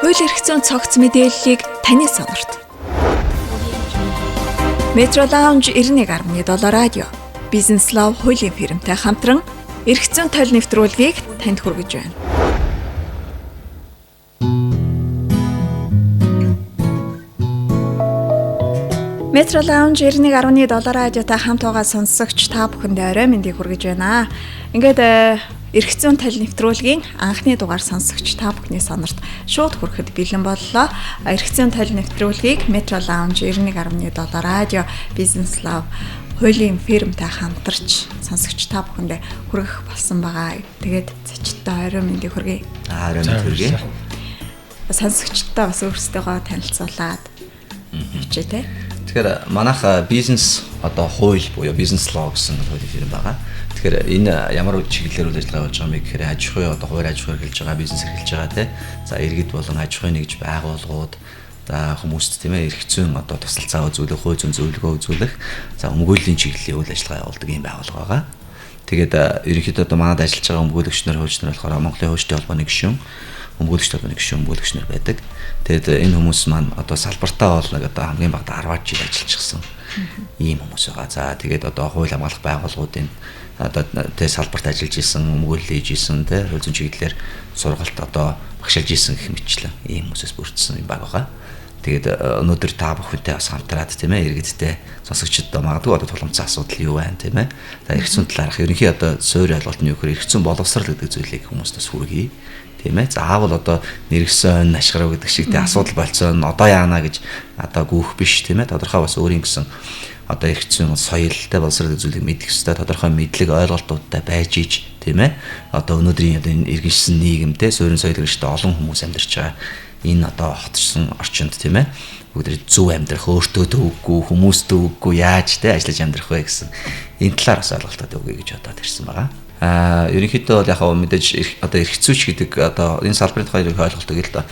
Хууль эрх зүйн цогц мэдээллийг таны сонорт. Metro Lounge 91.7 радио, Business Love хуулийн фирмтэй хамтран эрх зүйн тойл нэвтрүүлгийг танд хүргэж байна. Metro Lounge 91.7 радиотай хамт байгаа сонсогч та бүхэнд орой мэндийг хүргэж байна. Ингээд эрх зүйн тойл нэвтрүүлгийн анхны дугаар сонсогч та бүхний сонорт шууд хүрэхэд бэлэн боллоо. Эрх зүйн тойл нэвтрүүлгийг Metro Lounge 91.7 радио, Business Love хуулийн фирмтэй хамтарч сонсогч та бүхэндээ хүргэх болсон байгаа. Тэгээд зочдтой орой мэндийг хүргэе. Орой мэнд хүргэе. Сонсогчтой бас өөрсдөө танилцуулаад хичээ тэ. Тэгэхээр манайх бизнес одоо хууль буюу бизнес лоо гэсэн хуулийн фирм байгаа. Тэгэхээр энэ ямар чиглэлээр үйл ажиллагаа болж байгаа юм бэ гэхээр аж ахуй одоо хувийн аж ахуй эрхэлж байгаа, бизнес эрхэлж байгаа тий. За иргэд болон аж ахуйн нэгж байгууллагууд за хүмүүст тийм ээ эрх зүйн одоо тусалцаа үзүүлэх, хууль зүйн зөвлөгөө үзүүлэх, за өмгөөллийн чиглэлийн үйл ажиллагаа явуулдаг юм байгууллага байгаа. Тэгээд ерөнхийдөө одоо манад ажиллаж байгаа өмгөөлөгч нар, хуульч нар болохоор Монголын хуульчдын холбооны гишүүн, өмгөөлөгч холбооны гишүүн өмгөөлөгч нар байдаг. Тэгээд энэ хүмүүс маань одоо салбартаа бол нэг одоо хамгийн багадаа 10 жил ажиллажсэн ийм хүмүүс байгаа. За тэгээд одоо хууль хамгаалах байгууллагуудын одоо тэ салбарт ажиллаж исэн, өмгөөлөл хийж исэн тэ хууль зүйн чиглэлээр сургалт одоо багшилж исэн гэх мэтлэн ийм хүмүүсээс бүрдсэн юм баг байгаа. Тэгээд өнөөдөр та бүхэнтэй бас хамтраад тийм ээ иргэдтэй сонсогчдод магадгүй одоо тулгымцсан асуудал юу байна тийм ээ. За эрх зүйн талаарх ерөнхий одоо суурь ойлголт нь юу гэхээр эрх зүйн боловсрал гэдэг зүйлийг хүмүүстээс хүргэе. Тийм ээ. Заавал одоо нэргсэн ашгарав гэдэг шиг тий асуудал болцсон одоо яана гэж одоо гүөх биш тийм ээ. Тодорхой бас өөрийн гэсэн одоо эрх зүйн соёлтой боловсрал гэдэг зүйлийг мэдэх ёстой. Тодорхой мэдлэг ойлголтуудтай байж иж тийм ээ. Одоо өнөөдрийн одоо энэ иргэншсэн нийгэмтэй суурин соёл гэрчтэй олон хүмүүс амьдарч байгаа. Энэ одоо хотсон орчинд тийм ээ. Бүгд зөв амьдрах, өөртөө төвөггүй, хүмүүст төвөггүй яаж тий ажиллаж амьдрах вэ гэсэн энэ талаар бас ойлголтод өгье гэж бодоод ирсэн байгаа. Ерөнхийдөө бол яг мэдээж одоо эрх зүйч гэдэг одоо энэ салбарын тухай ойлголтыг л да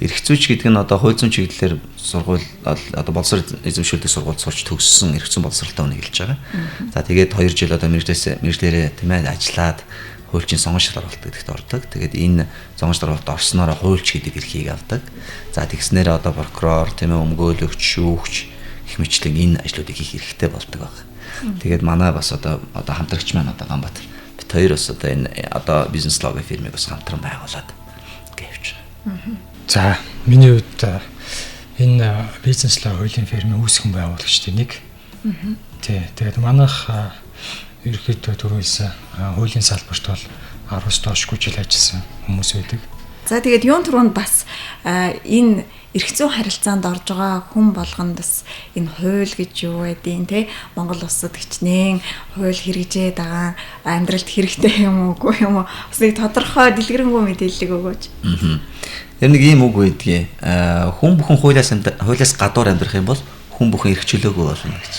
эрх зүйч гэдэг нь одоо хууль зүйн чиглэлээр сургууль одоо боловсрол эзэмшүүлдэг сургуульд сурч төгссөн эрх зүйн боловсралтай хүн хэлж байгаа. За тэгээд 2 жил одоо мэргэжлэрээ тийм ээ ажиллаад хуульчийн сонгон шалралт гэдэгт ордог. Тэгээд энэ сонгон шалралт орсноор хуульч гэдэг эрхийг авдаг. За тэгснээр одоо прокурор тийм ээ өмгөөлөгч, шүүгч гэх мэтлэн энэ ажлуудыг хийх хэрэгтэй болдог баг. Тэгээд манай бас одоо хамтрагч маань одоо Ганбаатар хоёр бас одоо энэ одоо бизнес логийн фирмыг бас хамтран байгуулад гэвч. За миний хувьд энэ бизнес лог хуулийн фирмийн үүсгэн байгуулагчдын нэг. Тэгээд манайх ерөнхийдөө түрүүлсэн хуулийн салбарт бол 10-аас доошгүй жил ажилласан хүмүүс байдаг. За тэгээд юун түрүүнд бас энэ эрх зүйн харилцаанд орж байгаа хүн болгонд бас энэ хууль гэж юу байдیں۔ Тэ Монгол улсад хичнээн хууль хэрэгжээд байгаа амьдралд хэрэгтэй юм уугүй юм уу? Бас нэг тодорхой дэлгэрэнгүй мэдээлэл өгөөч. Яг нэг ийм үг байдгийг хүн бүхэн хуулиас гадуур амьдрах юм бол хүн бүхэн эрхчлөөгүй болно гэж.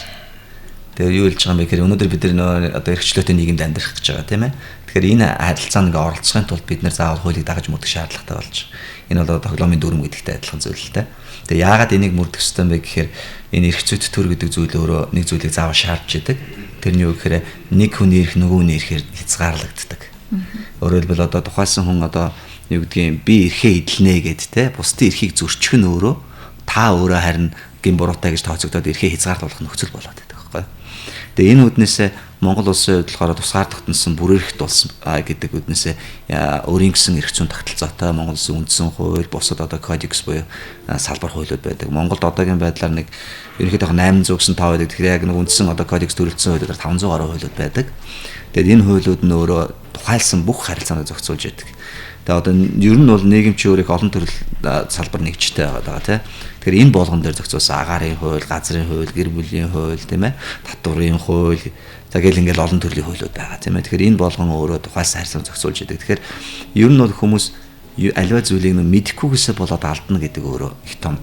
Тэгээ юу хэлж байгаа юм бэ гэхээр өнөөдөр бид нар одоо эрхчлөөтэй нийгэмд амьдрах гэж байгаа тийм ээ. Тэгэхээр энэ харилцаанд ингээ оролцохын тулд бид нар заавал хуулийг дагаж мөрдөх шаардлагатай болж байна. Энэ бол тоглоомын дүрм гэдэгтэй адилхан зүйл л дээ. Тэгээ яагаад энийг мөрдөх ёстой юм бэ гэхээр энэ эрх зүйт төр гэдэг зүйл өөрөө нэг зүйлийг заавал шаардж идэг. Тэр нь юу гэхээр нэг хүний эрх нөгөөний эрхээр хязгаарлагддаг. Өөрөөр хэлбэл одоо тухайлсан хүн одоо юу гэдгийг би эрхээ эдэлнэ гэд те бусдын эрхийг зөрчих нь өөрөө та өөрөө харин гин буруутай гэж тооцогдоод эрхээ хязгаарлуулах нөхцөл болоод байдаг байхгүй. Тэгээ энэ үднээсээ Монгол улсын хувьд болохоор тусгаар тогтносон бүр эрхт болсон гэдэг үднээсээ өөрийн гэсэн эрх зүйн тогтолцоотой Монгол улсын үндсэн хууль, бусад одоо кодекс буюу салбар хуулиуд байдаг. Монголд одоогийн байдлаар нэг ерөнхийдөө 895 байдаг. Тэгэхээр яг нэг үндсэн одоо кодекс төрөлцсөн хуулиудаар 500 гаруй хуулиуд байдаг. Тэгээд энэ хуулиуд нь өөрөө тухайлсан бүх харилцаанд зохицуулж байдаг. Тэгээ одоо ер нь бол нийгэмчийн өөрийг олон төрөл салбар нэгжтэй байгаа тийм. Тэгэхээр энэ болгон дээр зохицуулсан агаарын хууль, газрын хууль, гэр бүлийн хууль тийм ээ, татварын хууль, за гэл ингээл олон төрлийн хуулиуд байгаа тийм ээ. Тэгэхээр энэ болгон өөрөө тухайлсан харилцаанд зохицуулж байдаг. Тэгэхээр ер нь бол хүмүүс аливаа зүйлийг мэдэхгүйгээсээ болоод алдна гэдэг өөрөө их том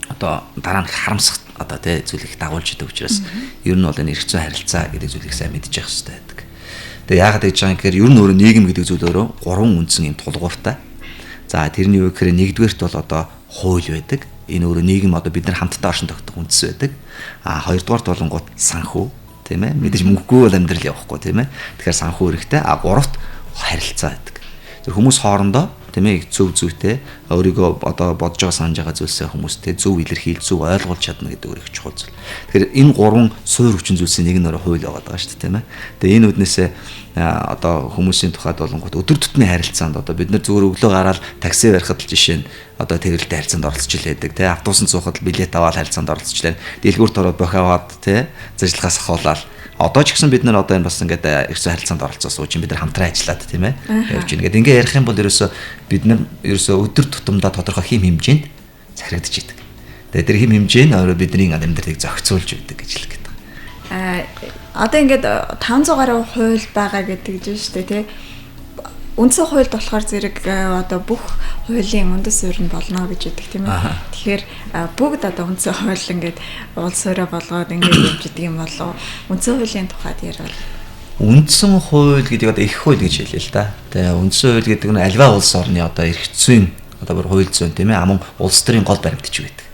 одоо дараа нь харамсах одоо тийм зүйлийг дагуулж идэг учраас ер нь бол энэ эрх зүйн харилцаа гэдэг зүйлийг сайн мэдчих хэрэгтэй байдаг. Тэгээ яагаад гэж байгаа юм гэхээр ер нь өөрөө нийгэм гэдэг зүйл өөрөө гурван үндсэн юм тулгууртай. За тэрний юу гэхээр нэгдүгээрт бол одоо хууль байдаг. Энэ өөрөө нийгэм одоо бид нар хамтдаа оршин тогтох үндэс байдаг. Хоёрдугаарт болонгууд санхүү тийм ээ. Мэдээж мөнгөгүй бол амьдрал явахгүй тийм ээ. Тэгэхээр санхүү хэрэгтэй. Гуравт харилцаа байдаг. Тэр хүмүүс хоорондоо тийм ээ зөв зүйтэй өөрийгөө одоо бодож байгаа санаж байгаа зүйлсээ хүмүүстэй зөв илэрхийл зөв ойлгуулж чадна гэдэг өөр их чухал зүйл. Тэгэхээр энэ гурван суур хүчин зүйлсийн нэг нь өөрөө хууль байгаа шүү дээ тийм ээ. Тэгээ энэ үднээсээ одоо хүмүүсийн тухайд болонгууд өдөр тутмын харилцаанд одоо бид нар зүгээр өглөө гараад такси барихад л жишээ нь одоо тэрэлтэй харилцаанд оролцож илээдэг тий автобусанд суухад билет аваад харилцаанд оролцож илээ дэлгүүрт ороод бохиаваад тий зажлагаас ахуулаад одоо ч гэсэн бид нар одоо энэ бас ингээд ерөөсөө харилцаанд оролцоо сууж бид нар хамтран ажиллаад тийм ээ явж байна. Ингээд ингээ ярих юм бол ерөөсөө бид нар ерөөсөө өдөр тутамдаа тодорхой хим хэмжээнд захирагдж идэг. Тэгээд тэр хим хэмжээ нь өөрөө бидний амьдралыг зохицуулж өгдөг гэж хэлэх гээд байна. Одоо ингээд 500 гаруй хууль байгаа гэдэг чинь шүү дээ тий. Үндсэн хуульд болохоор зэрэг одоо бүх хуулийн үндэс суурь нь болно гэж хэлдэг тийм ээ. Тэгэхээр бүгд одоо үндсэн хууль ингээд улс суурь болгоод ингээд явж идэг юм болов. Үндсэн хуулийн тухайд ярил. Үндсэн хууль гэдэг одоо их хууль гэж хэлээ л да. Тэгээ үндсэн хууль гэдэг нь альва улс орны одоо эрх зүйн одоо бүр хууль зүйн тийм ээ амун улс төрийн гол баримтч байдаг.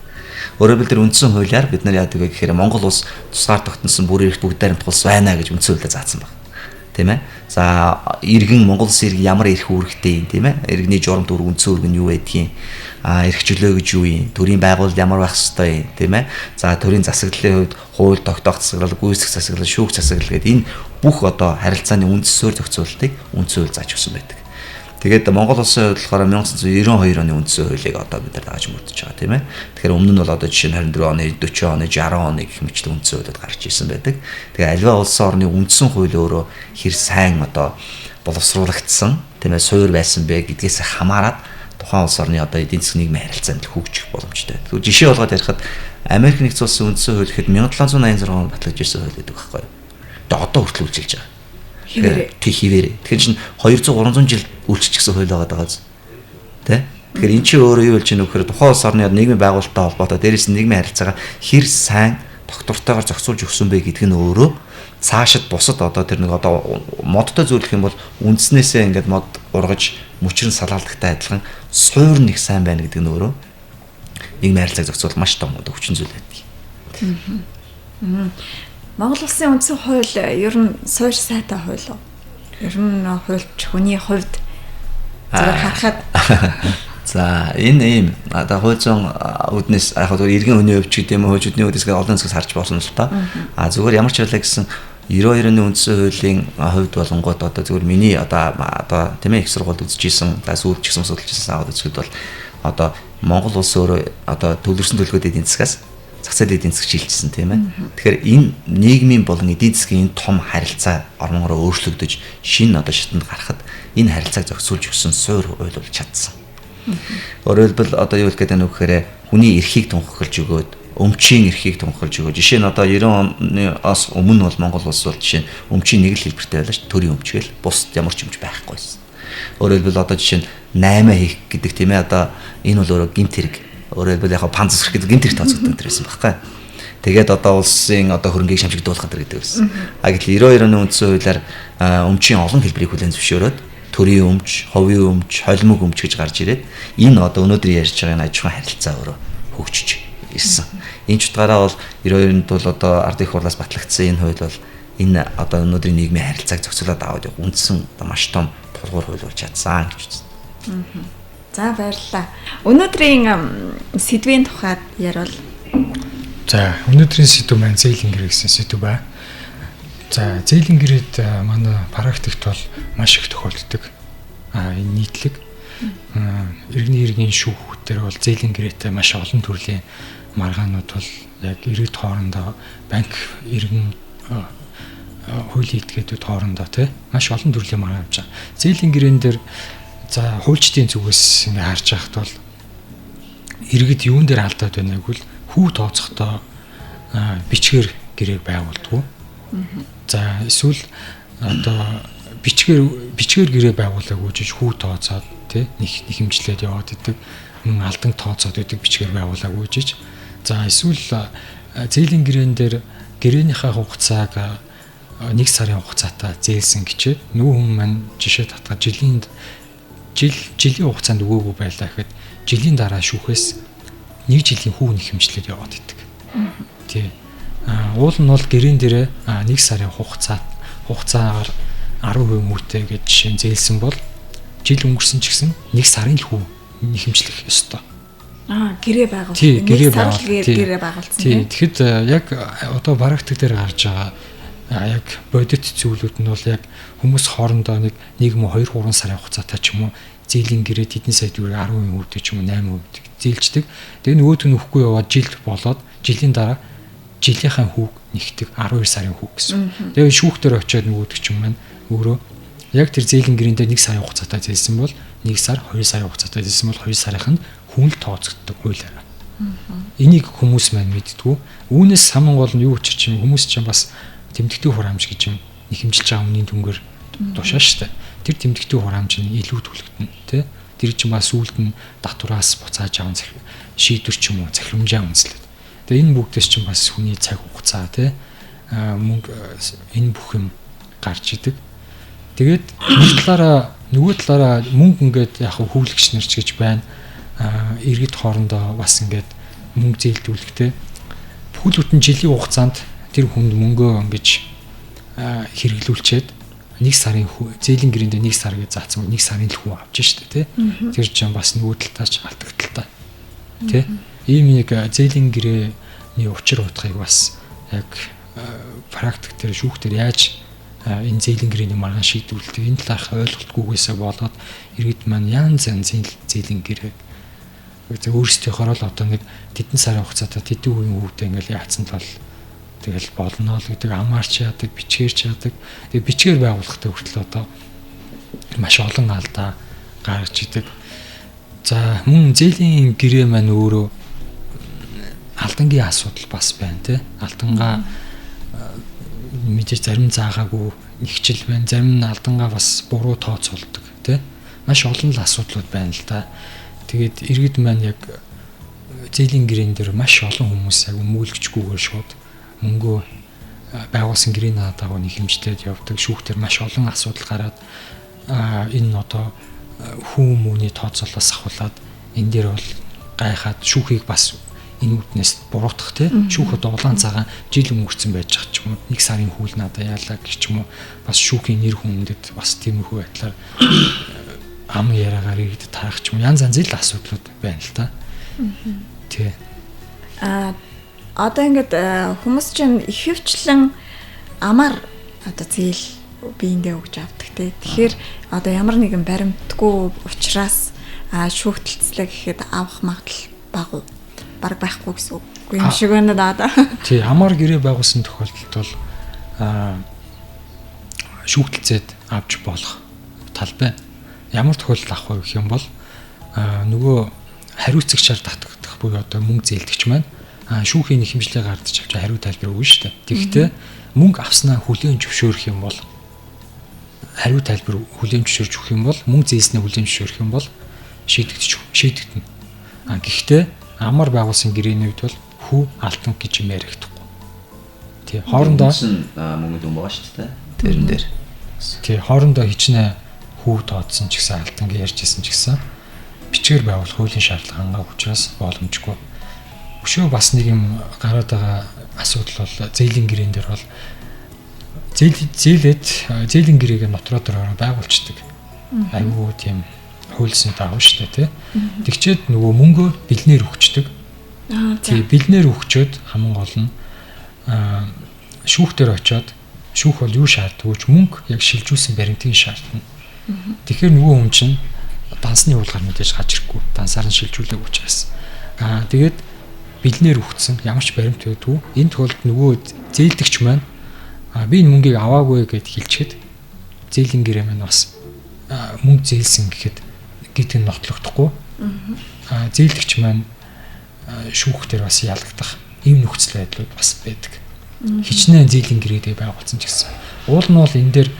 Өөрөөр хэлбэл үндсэн хуулиар бид нар яадаг вэ гэхээр Монгол улс тусгаар тогтносон бүр эрх бүгд баримт улс байна гэж үндсэн хуулиар заасан байна. Тийм ээ. За иргэн Монгол улсын иргэн ямар эрх үүрэгтэй юм тийм ээ. Иргэний журамт үүрэг үндсэн үүрэг нь юу байдгийг эрх чөлөө гэж юу юм? Төрийн байгууллага ямар байх ёстой юм тийм ээ. За төрийн засаглалын хувьд хууль тогтоох засаглал, гүйцэтгэх засаглал, шүүх засаглал гэдэг энэ бүх одоо харилцааны үндс суурь зохицуултыг үндсэн хууль зааж өгсөн байдаг. Тэгээд Монгол улсын хувьд болохоор 1992 оны үндсэн хуулийг одоо бид нар дааж мөрдөж байгаа тийм ээ. Тэгэхээр өмнө нь бол одоо жишээ нь 24 оны, 40 оны, 60 оны гэх мэтлэн үндсэн хуулиуд гарч ирсэн байдаг. Тэгээ альва улсын орны үндсэн хууль өөрөө хэр сайн одоо боловсруулагдсан тийм ээ суурь байсан бэ гэдгээс хамаарат тухайн улс орны одоо эдийн засгийн нийгмийн харилцаанд хөгжих боломжтой. Тэгвэл жишээ болгоод ярихад Америк нэгдсэн улсын үндсэн хууль гэхэд 1786 онд батлагдсан хууль гэдэг байхгүй юу? Одоо хүртэл үйлчилж байгаа. Хിവэрэ. Тэгэхээр чинь 200 300 жил үйлчлчихсэн хууль байгаа даа. Тэ? Тэгэхээр эн чинь өөрөө юу болж ийнө гэхээр тухайн улс орны нийгмийн байгуулалттай холбоотой дээрээс нь нийгмийн харилцаагаа хэр сайн доктортойгоор зохицуулж өгсөн бэ гэдг нь өөрөө цаашид бусад одоо тэр нэг одоо модтой зөвлөх юм бол үндснээсээ ингээд мод ургаж мөчрөн салаалдагтай адилхан суурь нэг сайн байна гэдэг нь өөрөө нийгмийн харилцааг зохицуулах маш том хүчин зүйл байдаг. Монгол улсын үндсэн хууль ер нь суурь сайтай хууль уу? Ер нь хуульч хүний хувьд зөвхөн харахад за энэ ийм одоо хууль зүйн үднэс яг хөө иргэн хүний хувьд ч гэдэм үү хуучин үднэс олон зүйлс харж болно л та. Зүгээр ямар ч байлаа гэсэн 92 оны үндсэн хуулийн хувьд болонгууд одоо зүгээр миний одоо тийм ээ их сургуульд үзчихсэн, сүүлд ч гэсэн судалж ирсэн аваад үзэхэд бол одоо Монгол улс өөрөө одоо төвлөрсөн төлөвлөгөөд эдийн засгаас зах зээлийн эдийн засаг шилжсэн тийм ээ. Тэгэхээр энэ нийгмийн болон эдийн засгийн том харилцаа ормонгороо өөрчлөгдөж шинэ одоо шатанд гарахад энэ харилцааг зохицуулж өгсөн суурь хууль болж чадсан. Өөрөөр хэлбэл одоо юу гэх гэдэг нь вэхээр хүний эрхийг тунхаглаж өгөөд өмчийн эрхийг тунхаглаж өгөөд жишээ нь одоо 90 оноос өмнө бол Монгол улс бол жишээ нь өмчийн нэг л хэлбэртэй байлаа ш төрийн өмч гээл бус ямар ч өмч байхгүй байсан. Өөрөөр хэлбэл одоо жишээ нь 8 хийх гэдэг тийм ээ одоо энэ бол өөрөө гэмт хэрэг. Өөрөөр хэлбэл яг панц засах гэдэг гэмт хэрэг тооцогдсон төрсэн байхгүй. Тэгээд одоо улсын одоо хөрөнгийг шамжигдуулах гэдэг байсан. Гэтэл 92 оны үндсэн хуулиар өмчийн олон хэлбэрийг хүлээн зөвшөөрөөд төрийн өмч, ховийн өмч, холимог өмч гэж гарч ирээд энэ одоо өнөөдөр ярьж байгаа энэ аж ахуйн харилцаа өөрөө хөгжиж ирсэн. Энэ ч утгаараа бол 92-нд бол одоо ард их хурлаас батлагдсан энэ хууль бол энэ одоо өнөөдрийн нийгмийн харилцааг зохицуулаад аваад явах үндсэн маш том тулгуур хууль болж чадсан гэж үзсэн. За баярлалаа. Өнөөдрийн сэдвийн тухайд ярил. За өнөөдрийн сэдв маань зээлийн гэрээ гэсэн сэдв ба. За зээлийн гэрээд манай практикт бол маш их тохиолддог. Энэ нийтлэг иргэний шүүхтэр бол зээлийн гэрээтэй маш олон төрлийн маргаанууд бол яг иргэд хоорондоо банк иргэн хуулийн этгээдүүд хоорондоо тий маш олон төрлийн маргаан авч байгаа. Зээлийн гэрээн дээр за хуульчдын зүгээс ингээ харж байхад бол иргэд юун дээр алдаад байна гэвэл хүү тооцохдоо бичгээр гэрээг байгуулдаг. За эсвэл одоо бичгээр гэрээ байгуулаагүй жиж хүү тооцоод тий нэг хэмжлээд яваад идэг алдан тооцоод идэг бичгээр байгуулаагүй жиж. За эсвэл зээлийн гэрээн дээр гэрээнийхээ хугацааг 1 сарын хугацаатай зээлсэн гэчээд нөгөө хүн маань жишээ татгаад жилийн хугацаанд өгөөгүй байлаа гэхэд жилийн дараа шүүхээс 1 жилийн хүүг нэг хэмжлээд яваад идэг. Тий. Уул нь бол гэрээн дээрээ 1 сарын хугацаагаар 10% мөнгөтэй гэж жишээ зээлсэн бол жил өнгөрсөн ч гэсэн нэг сарын л хүү нэхэмжлэх ёстой. Гэрээ байгуулсан. Тий, гэрээ байгуулсан. Тий. Тэгэхэд яг одоо практик дээр гарч байгаа яг бодит зүйлүүд нь бол яг хүмүүс хоорондоо нэг 1-2-3 сарын хугацаатай ч юм уу зээлийн гэрээ тэдний сайд юу 10% ч юм уу 8% зээлждэг. Тэгээ нөгөөт нь өхгүй яваад жил болоод жилийн дараа жилийнхаа хүүг нэгтгэг 12 сарын хүүг гэсэн. Тэгээ шүүхтэр очиод нөгөөдөг ч юм маань өөрөө яг тэр зээлийн гэрээндээ 1 сарын хугацаатай зээлсэн бол 1 сар 2 сарын хугацаатай зээлсэн бол 2 сарынх нь хүн л тооцогддог хуулиараа. Энийг хүмүүс маань мэддэггүй. Үүнээс саман гол нь юу учир чинь хүмүүс чинь бас тэмдэгтийн хураамж гэж юм нэхэмжилж байгаа өмнгийн дүнгээр тушаа штэ. Тэр тэмдэгтийн хураамж нь илүү төлөгдөнө тий. Тэр чинь бас сүулт нь татвараас буцааж аван шийдвэр ч юм уу захирамжаа үнслээд. Тэгээ энэ бүгдээс чинь бас хүний цаг хугацаа тий мөнгө энэ бүх юм гарч идэг. Тэгээд нөгөө талаараа мөнгө ингээд яг хөвлөгч нар ч гэж байна. Иргэд хоорондоо бас ингээд мөнгө зээлдүүлэхтэй бүхэл бүтэн жилийн хугацаанд тэр хүнд мөнгөө ингэж хэрэглүүлчихэд 1 сарын зээлийн гэрээндээ 1 сар гэж заасан 1 сарын л хүү авч штэ тий. Тэр чинь бас нөгөө талтаач алдагдaltaа. Тий. Ийм нэг зээлийн гэрээний учир утгыг бас яг практик дээр шүүхтэр яаж энэ зээлийн гэрээний маргаан шийдвэрлэдэг энэ талаарх ойлголтгүйгээсээ болоод иргэд маань янз янзын зээлийн гэрээ өөрсдийнхөө л одоо нэг тэдэн сарын хугацаатай тэдэн үеийн хүүхдээ ингээл яатсан тал тэгэл болно л гэдэг амаарч яадаг, бичгээрч яадаг. Тэгээ бичгээр байгуулахтай хүртэл одоо маш олон алдаа гаргаж идэг. За мөн зээлийн гэрээ маань өөрөө алдангийн асуудал бас байна тий. Алдангаа мэдээж зарим заагаагүй нэгчил байна. Зарим нь алдангаа бас буруу тооцоолдог тий. Маш олон л асуудлууд байна л да. Тэгээд иргэд маань яг зээлийн гэрээн дээр маш олон хүмүүс яг өмүүлэгчгүйгээр шууд мөнгөө байгуулсан гэрээний дагуу нэхэмжлээд явдаг. Шүүхтэр маш олон асуудал гараад энэ одоо хүмүүний тооцоолоос ахуулаад энэ дээр бол гайхаад шүүхийг бас энэ үднээс буруутгах тий. Шүүх одоо улаан цагаан жил өнгөрцөн байж байгаа ч юм уу 1 сарын хүл надаа яалаа гэх юм уу бас шүүхийн нэр хүндэд бас тиймэрхүү байдлаар ам яриагаар иргэд тарах ч юм янз янзын асуудлууд байна л та. Тий. Одоо ингээд хүмүүс чинь ихэвчлэн амаар одоо зээл биендээ өгч авдаг тий. Тэгэхээр одоо ямар нэгэн баримтгүй учраас шүүхтэлцлээ гэхэд авах магадлал баг байхгүй гэсэн үг юм шиг байна да. Тий, амаар гэрээ байгуулсан тохиолдолд бол шүүхтэлцээд авч болох тал байна. Ямар тохиолдол авах вэ гэх юм бол нөгөө хариуцагчаар татагдах буюу одоо мөнгө зээлдэгч маань шүүхийн нэхэмжлээ гардаж авч хариу тайлбар өгнө шүү дээ. Тэгэхдээ мөнгө авснаа хүлээн зөвшөөрөх юм бол хариу тайлбар хүлээн зөвшөөрч өгөх юм бол мөнгө зээлснээ хүлээн зөвшөөрөх юм бол шийдэгдэнэ. Гэхдээ амар байгуулсан гэрээний үед бол хүү алтан гэж юм ярихдаггүй. Тий, хоорондоо мөнгө дүн байгаа шүү дээ. Тэрэн дээр. Тий, хоорондоо хичнээн хүү тооцсон ч гэсэн алтанг ярьжсэн ч гэсэн бичгээр байгуулах хуулийн шаардлага хангаах учраас боломжгүй. Өшөө бас нэг юм гараад байгаа асуудал бол зээлийн гэрээн дээр бол зээлийн гэрээг нотроо дээр байгуулцдаг. Айгүй тийм хуульсны дагуу шүү дээ тий. Тэгчээд нөгөө мөнгөө бэлнээр өгчдөг. Тий, бэлнээр өгчөөд хамгийн гол нь шүүх дээр очиод шүүх бол юу шаарддаг вэ? Мөнгө яг шилжүүлсэн баримтыг шаардна. Тэгэхээр нөгөө хүн чинь дансны уулгаар мэдээж гаж ирэхгүй. Дансаар нь шилжүүлэх учраас. Тэгээд бэлнээр өгцсөн ямар ч баримт байдгүй. Энэ тохиолдолд нөгөө зээлдэгч маань би энэ мөнгийг аваагүй гэд хэлчихэд зээлийн гэрээ маань бас мөнгө зээлсэн гэхэд гэдэг нь нотлогдохгүй. Зээлдэгч маань шүүх дээр бас ялагдах ийм нөхцөл байдлууд бас байдаг. Хичнээн зээлийн гэрээдээ байгуулсан ч гэсэн. Уул нь бол энэ дээр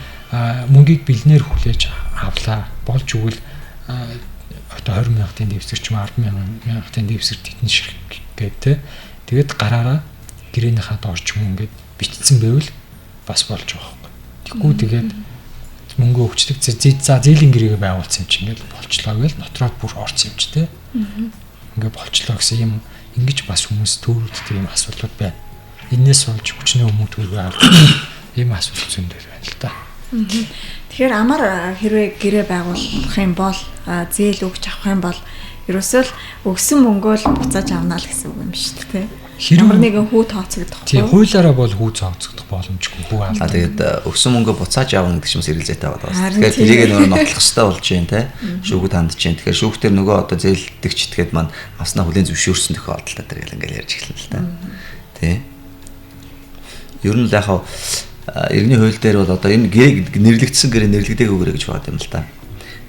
мөнгийг бэлнээр хүлээж авлаа. Болж өгвөл одоо 20,000-ын дэвсгэр ч юм 10,000-ын дэвсгэр тэтэн ширх гэдэг. Тэгээд гараараа гэрээнийхаа доорч юм ингээд бичсэн байвал бас болж байгаа юм. Тэггүй тэгээд мөнгө өгчдөг. За зээлийн гэрээгээ байгуулсан юм чи ингээд болчлоо гэвэл нотроод бүр орсон юм чи тэ. Ингээд болчлоо гэсэн юм ингэж бас хүмүүс төөрөлддөг юм асуудлууд байна. Энээс болж хүчнээ өмнө төргөө авах ийм асуудал зөндөл байна л та. Тэгэхээр амар хэрвээ гэрээ байгуулах юм бол зээл өгч авах юм бол ерөөсөө л өгсөн мөнгөө л буцааж авна л гэсэн үг юм шүү дээ. Ямар нэгэн хүү тооцогдох. Тийм, хуулиараа бол хүү тооцогдох боломжгүй хүү аа. Тэгээд өгсөн мөнгөө буцааж авах гэдэг чинь хэрэглээтэй байгаа байна. Тэгэхээр тэрийг нөгөө нотлох хэрэгтэй болж байна те. Шүүгүүд хандж байна. Тэгэхээр шүүгтэр нөгөө одоо зээлдэгч итгээд маань авснаа хүлээн зөвшөөрсөн тохиолдолд тэр ингээл ярьж эхэлнэ л та. Тэ. Ер нь л яхаа иргэний хууль дээр бол одоо энэ нэрлэгдсэн гэрээ нэрлэгдээгүйгээрэй гэж байна юм л та.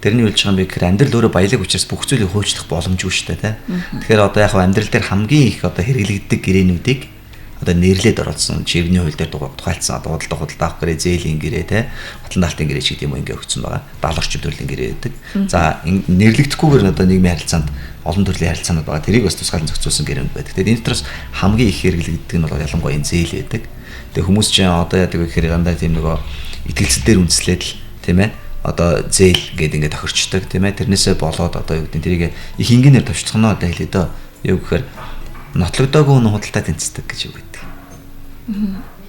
Тэрний үйлч байгаа юм би гэхээр амьдрал өөрөө баялаг учраас бүх зүйлийг хөөцлөх боломжгүй шүү дээ, тэ. Тэгэхээр одоо яг амьдрал дээр хамгийн их одоо хэрэглэгддэг гэрээнүүдийг одоо нэрлээд оролцсон чиргэний хууль дээр тухайлцсан одоо худалдаа авах гэрээ, зээлийн гэрээ, тэ. Хотлон даалтын гэрээ шиг юм ингээ өгсөн байгаа. 70 орчим төрлийн гэрээ гэдэг. За нэрлэгдэхгүйгээр одоо нийгмийн харилцаанд олон төрлийн харилцаанууд байгаа. Тэрийг бас тусгаалan зохицуулсан гэрээнүүд байдаг. Тэгээд энэ дотроос хамгийн их хэрэглэгддэг нь бол ялангуяа энэ зээл байдаг. Тэгээ хүмүүс чинь одоо яадаг вэ гэхээр янда тийм нөгөө итгэлцэл дээр үндэслээд л тийм ээ одоо зээл гэдэг ингээд тохирчдаг тийм ээ тэрнээсээ болоод одоо юу гэдэг тэрийг их энгийнээр товчлохноо одоо хэлээ дөө юу гэхээр нотлогдоогүй хүн худалдаа тэнцдэг гэж юу гэдэг.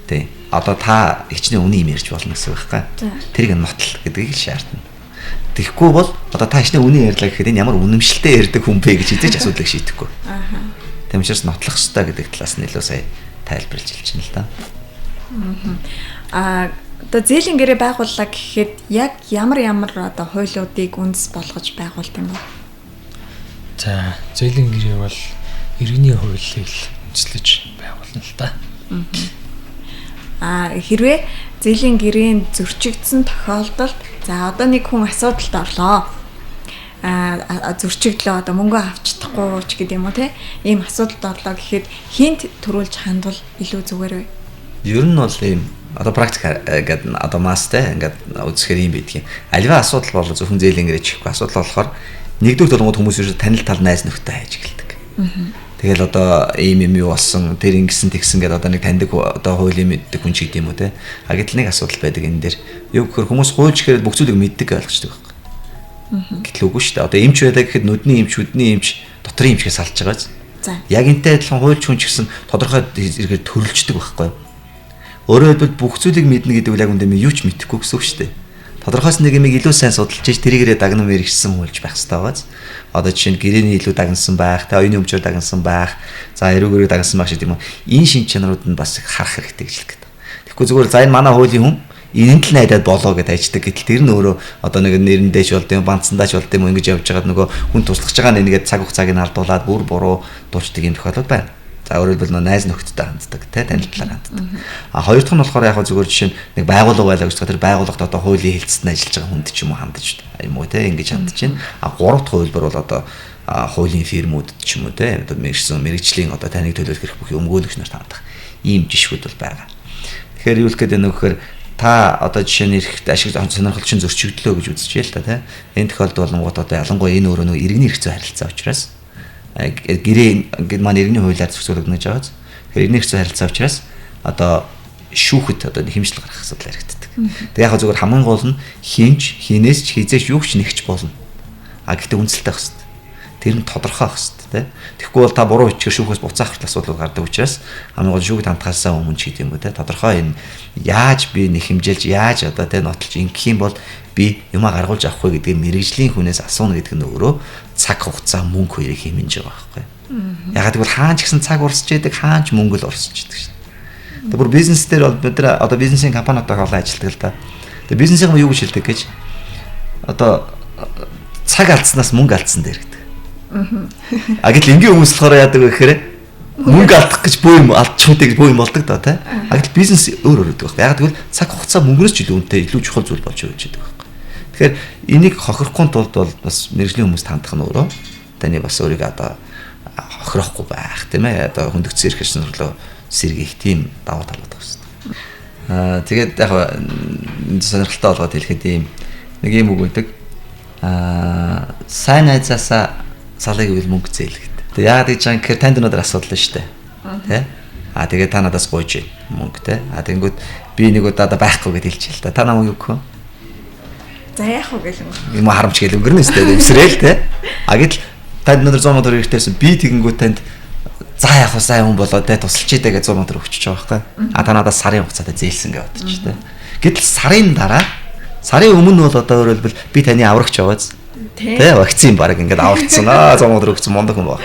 Тий. Одоо та хичнээн үнийн юм ярьж болно гэсэн үг байхгүй. Тэрийг нотл гэдгийг л шаардна. Тэгэхгүй бол одоо та хичнээн үнийн ярьлаа гэхэд энэ ямар үнэмшилтэй ярьдаг хүн бэ гэж хэзээ ч асуудлыг шийдэхгүй. Тийм учраас нотлох хэрэгтэй гэдэг талаас нь илүү сайн тайлбарлаж хэлж байна л да. Одоо зээлийн гэрээ байгууллаа гэхэд яг ямар одоо хуулиудыг үндэс болгож байгуулт юм бэ? За, зээлийн гэрээ бол иргэний хуулийг үндэслэж байгуулна л да. Хэрвээ зээлийн гэрээ зөрчигдсөн тохиолдолд за одоо нэг хүн асуудалд орлоо. Зөрчигдлөө одоо мөнгө авч чадахгүй ч гэдэг юм уу те. Ийм асуудалд орлоо гэхэд хинт төрүүлж хандвал илүү зүгээр вэ? Ер нь бол ийм одоо практик гэдэг одоо мастай ингээд үзэхээр юм байдгийн. Аливаа асуудал бол зөвхөн зээлийн гэрээ чихгүй асуудал болохоор нэгдүгээр толгойд хүмүүс ерөөсөй танил тал найз нөхдөд хайж эхэлдэг. Тэгэл одоо ийм юм юу болсон тэр ингэсэн тэгсэн гэдэг одоо нэг таньдаг одоо хуулийн мэддэг хүн ч гэдэг юм уу те. Гэтэл нэг асуудал байдаг энэ дээр. Юу гэхээр хүмүүс хуульч гэхээр бүх зүйлийг мэддэг ойлгочтой байхгүй. Гэтэл үгүй шүү дээ. Одоо эмч байдаг гэхэд нүдний эмч, хөдний эмч, дотрын эмчгээс салж байгаа биз. Яг энтэй адилхан хуульч хүн ч гэсэн тодорхой зэрэгээр төрөлждөг байхгүй. Өөрөөр хэлбэл бүх зүйлийг мэднэ гэдэг үл яг үндэ юу ч мэдэхгүй гэсэн үг шүү дээ. Тодорхойс нэг юм илүү сайн судалж иж тэрийгээрээ дагнам мэрэгчсэн хуульч байх хэрэгтэй байгааз. Одоо жишээ нь гэрээний илүү дагнсан байх, тэ оюуны өмчөөр дагнсан байх, за эрүүгээрээ дагнсан байх шиг юм уу. Энэ шин чанарууд нь бас харах хэрэгтэй гэж хэлдэг. Тэгэхгүй зүгээр за энэ манай хуулийн хүн энэнд л найдаад болоо гэж хайчдаг. Гэтэл тэр нь өөрөө одоо нэг нэрэндээ ч болд юм, банцсандаач болд юм ингэж явж байгаад нөгөө хүн туслах байгаа нэгээд цаг хугацааг нь алдуулаад бүр буруу дуучдаг юм тохиолдол байна. За өөрөөр хэлбэл найз нөхдөдтэй ханддаг, тэ танил талаар ханддаг. Хоёр дахь нь болохоор яг зүгээр жишээ нь нэг байгууллага байлаа гэж тэр байгууллагад одоо хуулийн хэлцэд ажиллаж байгаа хүнд ч юм уу хандж юм уу тэ ингэж хандж байна. Гурав дахь хувилбар бол одоо хуулийн фирмүүд ч юм уу тэ одоо мэрэгжлийн одоо таныг төлөөлөх хэрэг бүх өмгөөлөгч нарт хандах ийм жишгүүд бол байгаа. Тэгэхээр юу л гэдэг нэг гэхээр та одоо жишээ нь эрхт ашиг сонирхолч зөрчигдлөө гэж үзчихээ л та тэ. Энэ тохиолдолд болонгууд одоо ялангуяа энэ өөрөө нэг иргэний хэрэгцээ харилцаа учраас гэрээ ингээд маань иргэний хуулиар зохицуулагдана гэж байгаа. Тэгэхээр иргэний хэрэгцээ харилцаа учраас одоо шүүхэд одоо хэмжил гаргах асуудал яригддаг. Тэг яг зөвхөн хамгийн гол нь хинж хинээс ч хизээч юу ч нэгч болно. Гэхдээ үнэлэлтэй байх хэрэгтэй. Тэр нь тодорхой байх хэрэгтэй, тэ. Тэгэхгүй бол та буруу бичгээр шүүхээс буцаах хүртэл асуудал гардаг учраас хамгийн гол шүүхэд хандхаасаа өмнө ч гэдэг юм уу, тэ. Тодорхой энэ яаж би нэг хэмжээлж яаж одоо тэ нотлж ингэх юм бол би юмаа гаргуулж авах вэ гэдгийг мэрэгжлийн хүнээс асууна гэдэг нь өөрөө цаг хугацаа мөнгө хоёрыг хэмнэж байгаа байхгүй. Ягаад гэвэл хаан ч гэсэн цаг урсч яадаг, хаан ч мөнгө л урсч яадаг шин. Тэгээ бүр бизнес дээр бол бид нар одоо бизнесийн компаниудаа олон ажилладаг л да. Тэгээ бизнесийн юу гэж хэлдэг гэж одоо цаг алдснаас мөнгө алдсан дээр гэдэг. Гэтэл энгийн хүмүүс болохоор яадаг вэ гэхээр мөнгө алдах гэж бөө юм алдчихгүй гэж бөө юм болдог доо тий. Гэтэл бизнес өөр байдаг байхгүй. Ягаад гэвэл цаг хугацаа мөнгнөөс ч илүү үнэтэй илүү чухал зүйл болж байгаа гэдэг байхгүй. Тэгэхээр энийг хохирохгүй тулд бол бас мэрэгжлийн хүмүүст хандах нь өөрөө таны бас өөрийгөө одоо хохирохгүй байх тийм ээ одоо хөндөгцсөн эрх сонирхлоо сэргийх тийм даваа тал байдаг шүү дээ. Тэгээд яг сонирхолтой болгоод хэлэхэд ийм нэг юм үг өгдөг. Сайн найзаасаа салыг үл мөнгө зээл гэдэг. Тэгээд яагаад гэж байгаа гэхээр танд өнөөдөр асуудал шүү дээ. Тэ? Тэгээд та надаас гуйж мөнгө тэ. Тэгэнгүүт би нэг удаа байхгүй гэж хэлчихээ л та. Та намайг юу гэх вэ? За яах вэ гэх юм. Юм харамч гэл өнгөрнө өстэй өвсрэл тэ. Гэтэл танд өнөөдөр 100 мөр хэрэгтэйсэн би тэгэнгүүт танд за яах вэ сайн хүн болоо тэ тусалч идэ гэж 100 мөр өгчөж байгаа байхгүй. Та надаас сарын хугацаатай зээлсэн гэж бодчих тэ. Гэтэл сарын дараа Сарын өмнө бол одоо өөрөлдвөл би таны аврагч яваач. Тэ вакцин баг ингээд аварцсан. Зомгод өгсөн мондог юм баг.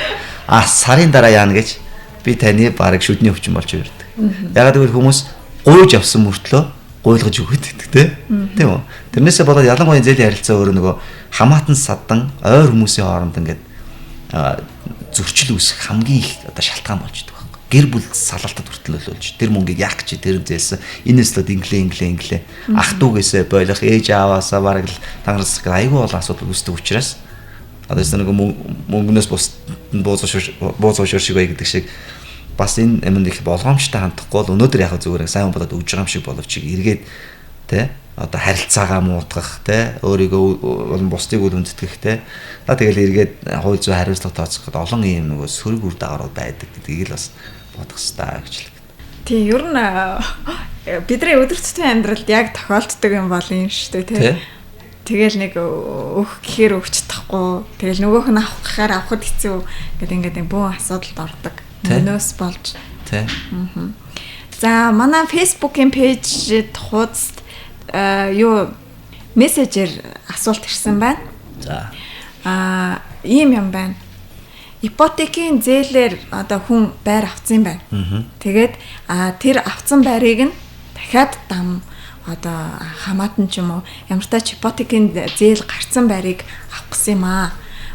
Сарын дараа яана гэж би таны баг шүдний өвчин болж ирдэг. Ягаад гэвэл хүмүүс гуйж явсан мөртлөө гуйлгаж өгöd гэдэг тийм үү. Тэрнээсээ болоод ялангуяа зээлийн харилцаа өөрөө нөгөө хамаатан садан ойр хүмүүсийн хооронд ингээд зөрчил үүсэх хамгийн их одоо шалтгаан болж байгаа. Гэр бүл салалтад хүртэл нөлөөлж тэр мөнгийг яах гэж тэр зээлсэн энэс л инглээ ах дүүгээсээ болох ээж аваасаа бараг л тангарсах айгүй бол асуудал үүсдэг учраас одоо нэг мөнгнөөс бууцуушур шиг бай гэдэг шиг бас энэ юмд их болгоомжтой хандахгүй бол өнөөдөр яг зүгээр сайн болоод өгж байгаа юм шиг боловч эргээд тэ одоо харилцаагаа муутгах тэ өөрийгөө бусдыг үл үндэтгэх тэ тэгэл эргээд хууль зүйн хариуцлага тооцоход олон юм нөгөө сөрөг үр дагавар байдаг гэдгийг л бас бодох хэрэгтэй гэж л. Тийм ер нь бидний өдөр тутмын амьдралд яг тохиолддог юм бол юм шүү дээ тий. Тэгэл нэг өөх гэхээр өгч чадахгүй тэгэл нөгөөх нь авах гэхээр авахд хэцүү гэдэг ингээд бөө асуудалд ордог. Өнөөс болж тий. За манай Facebook-ийн пэйжид хуудасд юу мессежээр асуулт ирсэн байна. За. Ийм юм байна. Ипотекийн зээлээр одоо хүн байр авцсан байна. Тэгээд тэр авцсан байрыг нь дахиад дам одоо хамаатан ч юм уу ямар ч ипотекийн зээл гарцсан байрыг авах гэсэн юм аа.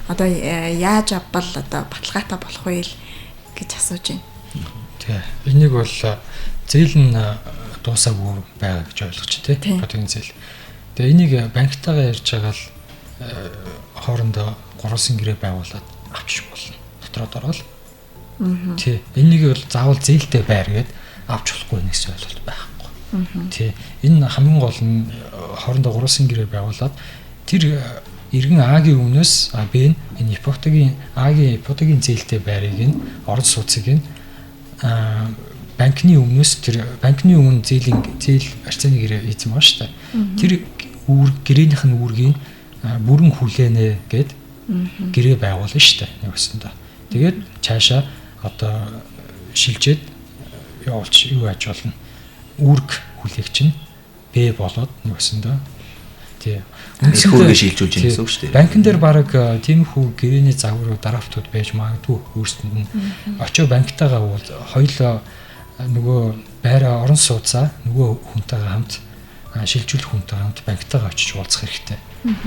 Одоо яаж авбал одоо баталгаатай болох вэ гэж асууж байна. Тий. Энийг бол зээл нь дуусаагүй байгаа гэж ойлгож тий. Ипотекийн зээл. Тэгээ энийг банктайгаа ярьж байгаа л хоорондоо гурван гэрээ байгуулад авчих болно. Дотроод орвол. Тий. Энийг бол заавал зээлтэй байр гээд авч болохгүй нэгс ойлголт байхгүй. Тий. Энэ хамгийн гол нь хоорондоо гурван гэрээ байгуулад тэр иргэн А-гийн өмнөөс Б нь энэ ипотекийн А-гийн ипотекийн зээлтэй байрыг нь орон сууцыг нь банкны өмнөөс тэр банкны өмнө зээл арцааны гэрээ хийсэн байгаа шүү дээ. Тэр гэрээнийх нь үүргийг бүрэн хүлээнэ гэд гэрээ байгуулна шүү дээ. Нэг өсөндөө. Тэгээд цаашаа одоо шилжээд явуулч юу яаж болно? Үүрэг хүлээгч нь Б болоод нэг өсөндөө. Тий. Үүргээ шилжүүлж байгаа гэсэн үг шүү дээ. Банкн дээр баг тиймэрхүү гэрээний загвар дараалтууд байж магадгүй өөрсдөнд нь очоо банктайгаа бол хоёулаа нөгөө байраа орон сууцаа нөгөө хүнтэйгээ хамт шилжүүлэх хүнтэйгээ хамт банктайгаа очиж уулзах хэрэгтэй.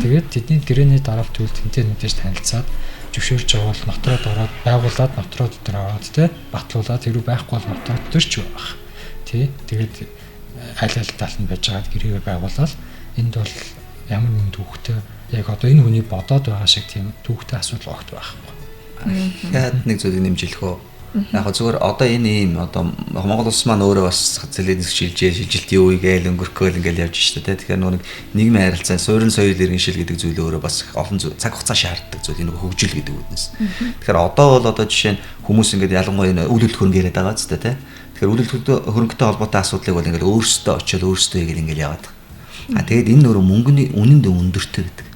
Тэгээд тэдний гэрээний дараалт төвлөлт тэнтэй мэдээж танилцаад зөвшөөрж байгаа бол нотроод ороод байгуулад нотроод дээр ороод тэ батлуулаад хэрүү байхгүй бол нотроод дээр ч байх. Тий. Тэгээд аль талд байж байгаад гэрээ байгуулаад энд бол ямар нэгэн түүхтэй яг одоо энэ хүний бодоод байгаа шиг тийм түүхтэй асуудал огт байхгүй. Яад нэг зүйлийг нэмжлэх үү? Яг зүгээр одоо энэ ийм одоо Монгол улс маань өөрөө бас зэлийн шилжилт юу гээл өнгөрөхөөл ингээл явж штэ. Тэгэхээр нүг нийгмийн харилцаа, суурин соёл иргэншил гэдэг зүйл өөрөө бас олон цаг хугацаа шаарддаг зүйл энэ хөгжил гэдэг үгнээс. Тэгэхээр одоо бол одоо жишээ нь хүмүүс ингээд ялангуяа энэ үйл хөрөнгө яриад байгаа ч тэ. Тэгэхээр үйл хөрөнгөтэй холбоотой асуудлыг бол ингээд өөрсдөө очиод өөрсдөө ингээл яваад. Тэгээд энэ нөр мөнгөний үнэнд өндөртэй гэдэг.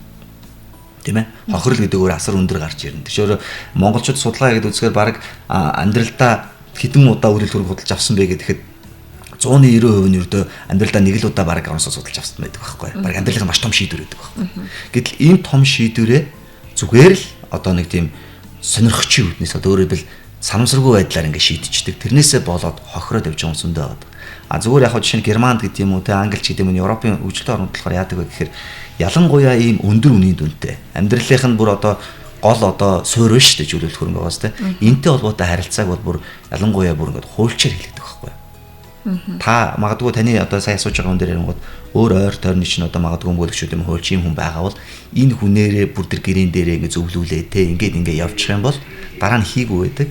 Тийм ээ. Хохирол гэдэг өөр асар өндөр гарч ирнэ. Тэгэхээр монголчууд судалгаа хийгээд үзэхээр баг амьдралдаа хэдэн удаа үйл хөрөнгө худалдаж авсан бэ гэхэд 190% нь ердөө амьдралдаа нэг л удаа баг оронсоо судалж авсан байдаг байхгүй. Баг амьдралын маш том шийдвэр байдаг байхгүй. Гэтэл ийм том шийдвэрээ зүгээр л одоо нэг тийм сонирхчийн үүднээс одоо өөрөөр хэлбэл санамсаргүй байдлаар ингэ шийдчихдэг. Тэрнээсээ болоод хохироод явж байгаа юмсөндөө байдаг. Зүгээр яг жишээ нь Германд гэдэг юм уу те Англич гэдэг юм уу Европын хөгжлийн орнууд болохоор яадаг вэ гэхээр ялангуяа ийм өндөр үнийн дүнтэй амьдралынх нь бүр одоо гол одоо суурь нь шүү дээ зүйлэл хөрөнгө байгаас те энтэй холбоотой харилцааг бол бүр ялангуяа бүр ингээд хуульчаар хэлдэг байхгүй. Та магадгүй таны одоо сайн асууж байгаа хүн дээр ярингууд өөр ойр тойрны чинь одоо магадгүй мөнгөлөгчүүд юм хуульч юм хүн байгаа бол энэ хүнээрээ бүр тэр гэрэн дээрээ ингээд зөвлүүлээ те ингээд явчих юм бол дараа нь хийгүү байдаг.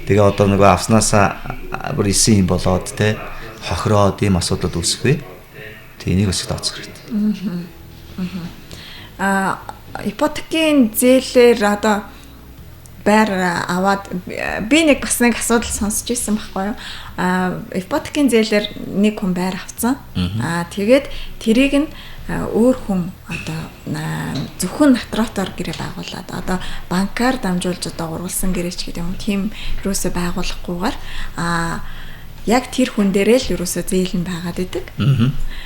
Тэгээ одоо нөгөө авснаасаа бүр исэн юм болоод те хохироод ийм асуудал үүсэх вэ? Тэ энийг бас тооцох хэрэгтэй. Ипотекийн зээлээр одоо байр аваад би нэг бас нэг асуудал сонсч ирсэн байхгүй юу? Ипотекийн зээлээр нэг хүн байр авсан. Тэгээд тэрийг нь өөр хүн одоо зөвхөн нотариотоор гэрээ байгуулад одоо банкар дамжуулж одоо ургалсан гэрээч гэдэг юм тийм юусоо байгуулахгүйгээр яг тэр хүн дээрээ л юусоо зээл нь байгаад идэг.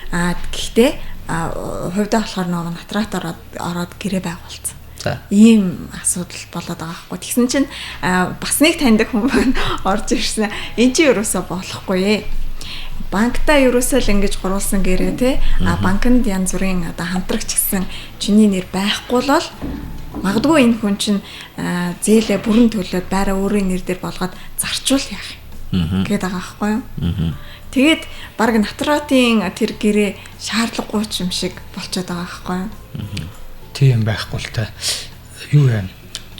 Гэхдээ хувьдаа болохоор нөгөө натурат ороод гэрээ байгуулсан. За. Ийм асуудал болоод байгаа байхгүй. Тэгсэн чинь бас нэг таньдаг хүмүүс орж ирсэн. Энд чинь ерөөсөө болохгүй ээ. Банкта ерөөсөө л ингэж гуруулсан гэрээ те. Банкнд янз бүрийн одоо хамтрагч гэсэн чиний нэр байхгүй бол магадгүй энэ хүн чинь зээлээ бүрэн төлөөд байраа өөрийн нэр дээр болгоод зарчвал яах юм гээд байгаа байхгүй юу. Тэгээд баг натуратын тэр гэрээ шаардлагагүй юм шиг болчиход байгаа байхгүй юу. Тийм байхгүй л та. Юу вэ?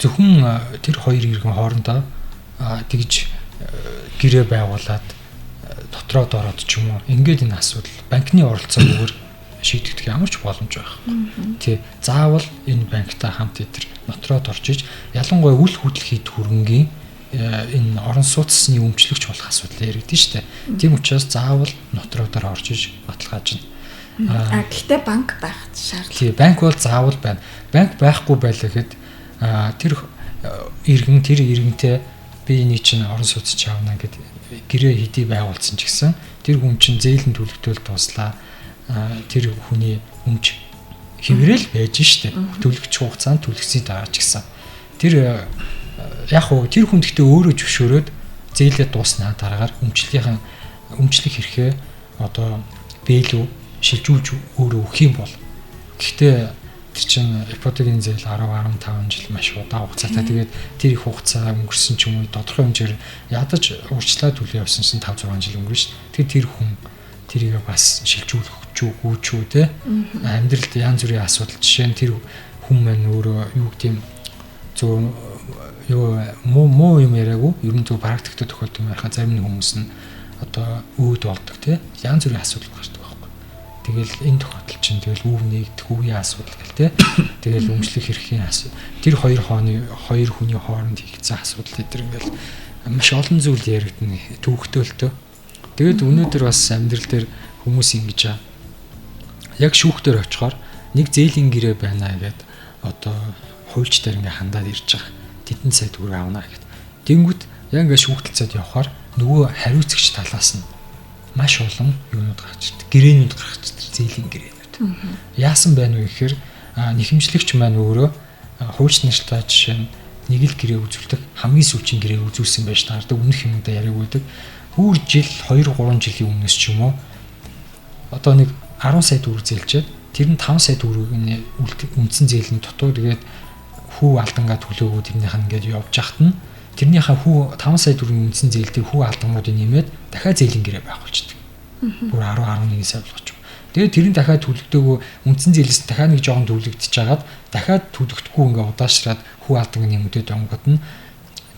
Зөвхөн тэр хоёр иргэн хоорондоо тэгж гэрээ байгуулад дотроод ороод ч юм уу ингээд энэ асуудал банкны оролцоогоор шийдэгдэх ямар ч боломж байхгүй. Тий. Заавал энэ банктай хамт идэр дотроод орж иж ялангуяа үл хөдлөх хэд хөрөнгийн энэ орон сууцсны өмчлөгч болох асуудал яригдэн штэ. Тийм учраас заавал нотродоор орж иж баталгаажна. Гэхдээ банк байх шаардлага. Тий, банк бол заавал байна. Банк байхгүй байлаа гэхэд тэр иргэнтэй би энийг чинь орон сууцч авна гэд гэрээ хэдий байгуулсан ч гэсэн тэр хүн чинь зээлэн төлөвтөл туслаа. Тэр хүний өмч хэврээл байж штэ. Төлөгч хугацаанд төлөгсөй даа ч гэсэн. Тэр яг уу тэр хүн гэхдээ өөрөө зөвшөөрөөд зээлээ дууснаа дараагаар өмчлөх хэрхээ одоо бэлүү шилжүүлж өөрөө өгөх юм бол. Гэхдээ тэр чинь ипотекийн зээл 10-15 жил маш удаан хугацаатай. Тэгээд тэр их хугацаа өнгөрсөн ч юм уу тодорхой хэмжээр ядаж урьдчилан төлөө явсан чинь 5-6 жил өнгөрнө шүү дээ. Тэгээд тэр хүн тэрийг бас шилжүүлэх гүйчүү те амьдралд янз бүрийн асуудал жишээ нь тэр хүн маань өөрөө юу гэдэм зөв юу муу юм яриаггүй ер нь зөв практикт тохиолддог юм ярихаа зарим нэг хүмүүс нь одоо өөд болдог те янз бүрийн асуудал гардаг байхгүй. Тэгэл энэ тохиолдол чинь тэгэл үв нэгдэх үеийн асуудал гэл те тэгэл өмчлөх хэрхэн асуудал тэр хоёр хүний хооронд хийгдсэн асуудал эдгээр ингээл маш олон зүйл яригдана төвхтөөлтөө. Тэгэд өнөөдөр бас амьдрал дээр хүмүүс ингэж яг шүүхтэр очихоор нэг зээлийн гэрээ байна гэд одоо хуульч дээр ингээ хандаад ирж байгаа. Тэдэн сая төгрөг авна гэд. Тэнгүүт яг ингээ шүүхтэлцээд явхаар нөгөө хариуцагч талаас нь маш олон юмнууд гарч ирдэг. Гэрээнүүд гарч ирдэг. Зээлийн гэрээнүүд. Яасан байна вэ гэхээр нэхэмжлэгч маань өөрөө хуульч нартай жишээ нь нэг л гэрээ үзүүлдэг. Хамгийн сүүлийн гэрээ үзүүлсэн байж таардаг. Үнэх юмудаа яриаг байдаг. Бүр жил 2-3 жилийн өмнөөс ч юм уу одоо нэг 10 сая төгрөг зээлчээд тэр нь 5 сая төгрөгийн үндсэн зээлийн дутуу тэгээд хүү алдангаа төлөөгөө тэрнийх нь ингээд явж яхад нь тэрнийхээ хүү 5 сая төгрөгийн үндсэн зээлтэй хүү алдангаудыг нэмээд дахиад зээлийн гэрээ байгуулчихдаг. Бүр 10-11 сая болгоч. Тэгээд тэр нь дахиад төлөгдөөгөө үндсэн зээлээс дахиад нэг жоохон төлөгдөж жагаад дахиад төлөгдөхгүй ингээд удаашраад хүү алдангаа нэмэгдээд онгод нь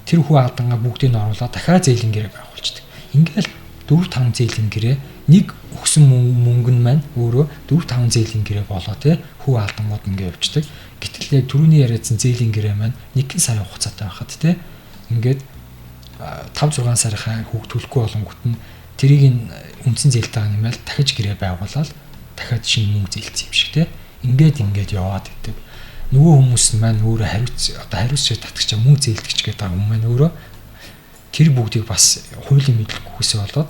тэр хүү алдангаа бүгдийг нь оруулаад дахиад зээлийн гэрээ байгуулчихдаг. Ингээл 4-5 зээлийн гэрээ нэг өгсөн мөнгө нь маань өөрөө 4-5 зээлийн гэрээ болоо те хүү алдангууд ингээ явждаг. Гэтэл яг түрүүний яриадсан зээлийн гэрээ маань 1 сарын хугацаатай байхад те ингээд 5-6 сарын хүүг төлөхгүй болонгот нь тэрийг үндсэн зээлтэйгээ нэмээд дахиж гэрээ байгуулаад дахиад шинэ мөнгө зээлцсэн юм шиг те ингээд яваад идэг. Нөгөө хүмүүс маань өөрөө хариуцж татгч мөнгө зээлдэгч гэдэг юм маань өөрөө тэр бүгдийг бас хуулийн мэдлэггүйсээ болоод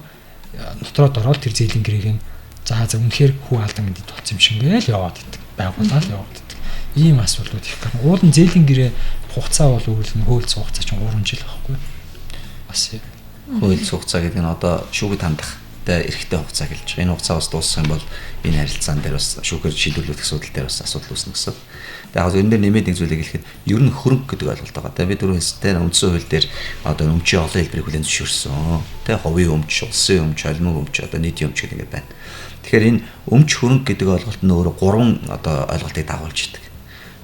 дотроод ороод тэр зээлийн гэрээг нь за үнэхээр хүү алдан гэдэг болсон юм шиг ингээл яваад идэг. Байгуулаад яваад идэг. Ийм асуудлууд их гэх. Уулын зээлийн гэрээ хугацаа бол өвлөн хөөлц хугацаа чинь 3 жил байхгүй. Бас хөөлц хугацаа гэдэг нь одоо шүүхэд хандахтай эрхтэй хугацаа гэлж байгаа. Энэ хугацаа бас дуусах юм бол энэ харилцаан дээр бас шүүхээр шийдвэрлэх асуудал дээр бас асуудал үүснэ гэсэн. Тэгээд энэ дээр нэмээд нэг зүйлийг хэлэхэд ер нь хөрөнгө гэдэг ойлголт байгаа. Тэгээд бид түрүү хэлсэнтэй үндсэн хууль дээр одоо өмчийн олон хэлбэрийг хүлээн зөвшөөрсөн. Тэгээд хувийн өмч, улсын өмч, холимог өмч, одоо нийтийн өмч гэдэг байна. Тэгэхээр энэ өмч хөрөнгө гэдэг ойлголт нь өөрөө 3 одоо ойлголтыг дагуулж идэг.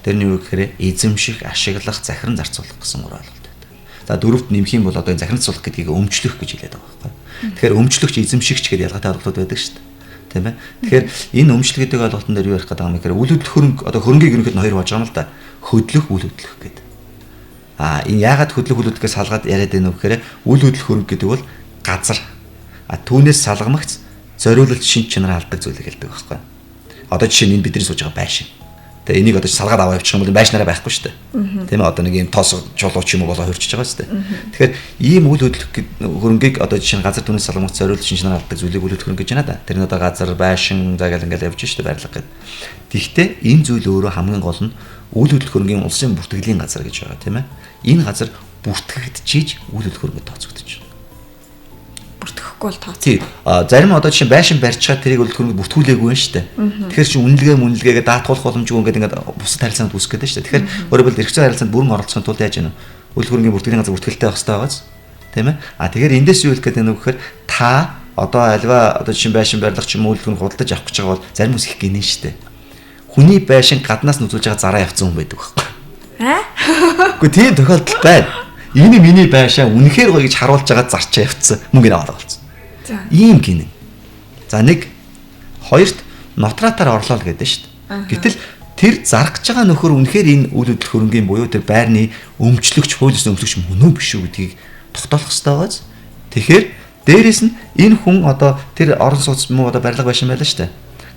Тэр нь юу гэхээр эзэмших, ашиглах, захиран зарцуулах гэсэн 3 ойлголт байдаг. За дөрөвт нэмэх юм бол одоо энэ захиран зарцуулах гэдгийг өмчлөх гэж хэлээд байгаа байхгүй. Тэгэхээр өмчлөгч, эзэмшигч гэдэг ялгаатай ойлголтууд байдаг шүү дээ. Тийм ээ. Тэгэхээр энэ өмчлөг гэдэг ойлголтын дээр юу ярих гэдэг юм гэхээр үл хөдлөх хөрөнгө одоо хөрөнгийг ерөнхийдөө хоёр болж байгаа юм л да. Хөдлөх, үл хөдлөх гэдэг. Энэ яагаад хөдлөх, үл хөдлөхээс салгаад яриад байна вэ гэхээр үл хөдлөх хөрөнгө гэдэг бол газар түүнээс салгамагц зориулалт шин чанар алдаг зүйлийг хэлдэг байхгүй. Одоо жишээ нь энэ бидний сууж байгаа байшин. Тэгээ энийг одоо салгаад аваа явуучих юм бол байш нараа байхгүй шүү дээ. Тийм ээ одоо нэг юм тоос чулууч юм болоо хөрчиж байгаа шүү дээ. Тэгэхээр ийм үйл хөрөнгийг одоо жишээ нь газар түнээс салгамж зориулж шинжлэх ухааны зүйлийг үйл хөрөнгө гэж байна да. Тэр нь одоо газар байшин загаал ингээл явж шүү дээ байрлал гэдэг. Тэгвэл энэ зүйл өөрөө хамгийн гол нь үйл хөрөнгийн улсын бүртгэлийн газар гэж байгаа тийм ээ. Энэ газар бүртгэгдчихийж үйл хөрөнгө тооцогдож байна. Бүртгэхгүй бол тооцоо. Тийм. Зарим одоо жишээ байшин барьж чад тэрийг үйл хөрөнгө бүртгүүлээгүй байна шүү дээ. Тэгэхээр чи үнэлгээгээ даатгуулах боломжгүй ингээд бусад харилцаанд үүсгэх гэдэг шүү дээ. Тэгэхээр өөрөөр хэлбэл эрхцээ харилцаанд бүрэн оролцохын тулд яаж яана үйл хөрөнгөний бүртгэлийн газар бүртгэлтэй байх хэрэгтэй байгааз. Тийм ээ. Тэгэхээр эндээс юу хэлэх гэдэг нь вэхээр та одоо альва одоо жишээ байшин барилга ч юм уу үйл хөрөнгө худалдаж авах гэж байгаа бол зарим хүмүүс их гинэн шүү дээ. Хүний байшин гаднаас нь үзүүлж байгаа зараа явцсан хүн байдаг байхгүй. Гэхдээ тийм тохиолдол байна. Энэ миний байшаа үнэхээр гоё гэж харуулж байгаа зарчаа явцсан мөнгө аваад болсон. Ийм гинэн. За нэг хоёрт нотаратаар орлоо л гэдэг шүү дээ. Гэтэл тэр зарах гэж байгаа нөхөр үнэхээр энэ үйл хөрөнгөний буюу тэр байрны өмчлөгч, хууль ёсны өмчлөгч мөн үү биш үү гэдгийг тогтоолох хэрэгтэй байгааз. Тэгэхээр дээрэс нь энэ хүн одоо тэр орон сууц муу одоо барилга байшин байлаа шүү дээ.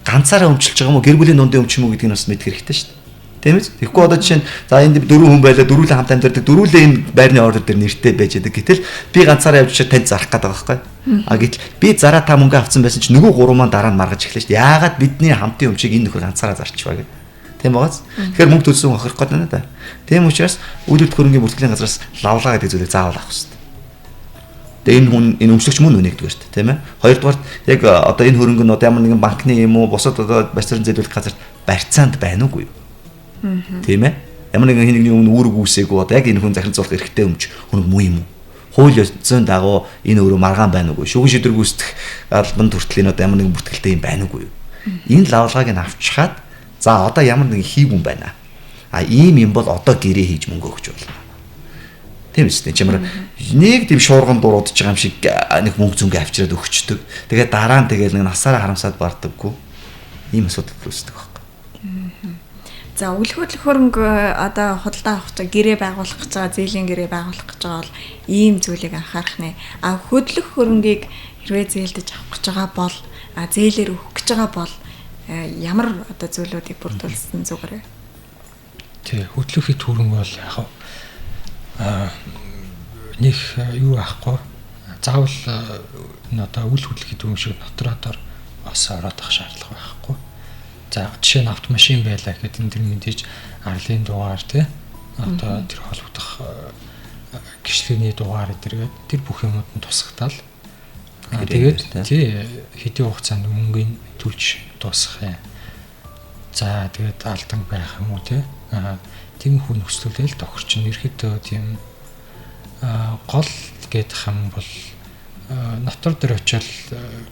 Ганцаараа өмчлөж байгаа юм уу, гэр бүлийн дундын өмч юм уу гэдгийг бас мэдэх хэрэгтэй шүү дээ. Тийм үү? Тэгэхгүй одоо жишээ нь за энд 4 хүн байлаа, дөрвөлэн хамт амьдардаг, дөрвөлээ энэ байрны ордер дээр нэртэй байж байгаа. Гэтэл би ганцаараа явж танд зарах гэдэг байгаа байхгүй. Гэтэл би зараа та мөнгө авсан байсан чинь нөгөө 3 маань дараа нь маргаж эхлэв шүү дээ. Яагаад бидний хамтын өмчийг энэ нөхөр ганцаараа зарчваа гэдэг. Тийм байгаац. Тэгэхээр мөнгө төлсөн хохирох гээд байна да. Тийм учраас үйл хөрөнгөний бүртгэлийн газраас лавлаа гэдэг зүйлийг заавал авах хэрэгтэй. Тэгээ энэ хүн энэ өмчлөгч мөн нэгдүгээрт тийм ээ. Хоёрдугаар яг одоо энэ хөрөнгө нь одоо ямар нэгэн банкны юм уу бусад одоо барьцаалан зээлүүлэх газар барьцаанд байна уугүй юу? Тийм ээ. Ямар нэгэн хин нэгний өмнө үүрэг үүсээгүй одоо яг энэ хүн захирцуулах эрхтэй өмч хөрөнгө муу юм уу? Хууль ёсны дагуу энэ өөрөө маргаан байна уугүй. Шүүгэн шийдвэр гүйцэтгэх албанд хүртэл энэ одоо ямар нэгэн бүртгэлтэй юм байна уугүй юу? Энэ лавлгааг нь авчихад за одоо ямар нэгэн хийгүн байна. Ийм юм бол одоо гэрээ хийж мөнгө өгч болно. Тийм үстэй. Чамаар нэг тийм шуурган дуруудж байгаа юм шиг нэг мөнгө зүнгээ авчираад өгчдөг. Тэгээд дараа нь тэгээд нэг насаараа харамсаад бардаггүй. Ийм асуудал үүсдэг байна. За үйл хөрөнгө одоо худалдаа авах гэж гэрээ байгуулах гэж байгаа, зээлийн гэрээ байгуулах гэж байгаа бол ийм зүйлийг анхаарах нэ. Хөдлөх хөрөнгийг хэрвээ зээлдэж авах гэж байгаа бол зээлээр өгөх гэж байгаа бол ямар одоо зүйлүүдийг бүрдүүлсэн зүгээрээ. Тий, хөдлөхийн хөрөнгө бол яг нэг юу аахгүй. Заавал одоо үйл хөдлөхийн хөрөнгө шиг нотаратаар бас ороод ах шаардлага байхгүй. За жишээ нь автомашин байлаа гэхэд энэ мэдээж арлын дугаар тий одоо тэр холбогдох гişлэгийн дугаар эдэргээд тэр бүх юмуд нь тусагтаал. Тэгээд тий хэдийн хугацаанд мөнгөний төлж дуусгах юм. За тэгээд алдан байх юм уу тий тийм хүн нөхцөлөөл тохирч нэрхэдөө тийм гол гэдэг юм бол нотор дээр очил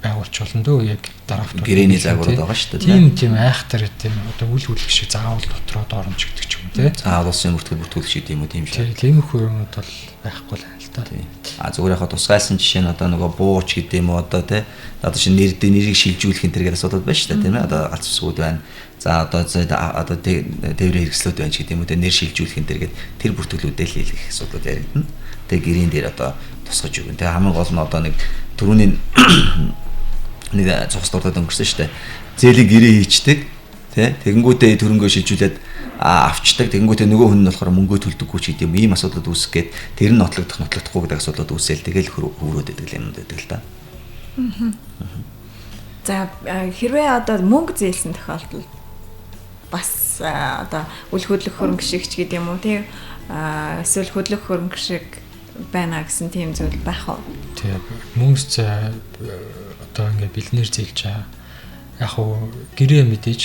байгуулч болно дөө яг дараах гэрээний загварууд байгаа шүү дээ. Тийм айхтар тийм одоо үл хөдлөх шиг заавал дотроод оромж гэдэг ч юм те. Заавал улсын бүртгэл шиг тийм үү тийм шүү. Тийм их юмуд бол байхгүй л байна л та. Зүгээр яг тусгайлсан жишээ нь одоо нөгөө бууч гэдэг юм уу одоо те. Одоо шинэ нэрийг шилжүүлэх энэ төргээд асуудал байна шүү дээ тийм ээ. Одоо галц усгууд байна. За одоо тээврийн хэрэгслүүд байна ч гэдэг юм уу те. Нэр шилжүүлэх энэ төргээд тэр бүртгэлүүдээ л хийх асуудал яригдана. Тэгээ гэрийн дээр одоо тусгаж өгөн. Тэгээ хамгийн гол нь одоо нэг түрүүний нэг цогц дурдаад өнгөрсөн шүү дээ. Зээлийн гэрээ хийчдэг тий. Тэгэнгүүтээ төрөнгөө шилжүүлээд авчдаг. Тэгэнгүүтээ нөгөө хүн нь болохоор мөнгөө төлдөггүй ч гэдэг юм. Ийм асуудал үүсэх гээд тэр нь нотлогдохгүй гэдэг асуудал үүсэл тэгэл хөрөөд байдаг юм байдаг л да. За хэрвээ одоо мөнгө зээлсэн тохиолдолд бас одоо үл хөдлөх хөрөнгө шиг ч гэдэг юм уу тий. Эсвэл хөдлөх хөрөнгө шиг байна гэсэн тийм зүйл байх уу? Тийм. Мөнгө одоо ингээд бэлнээр зээлж байгаа. Яг уу гэрээ мэдээж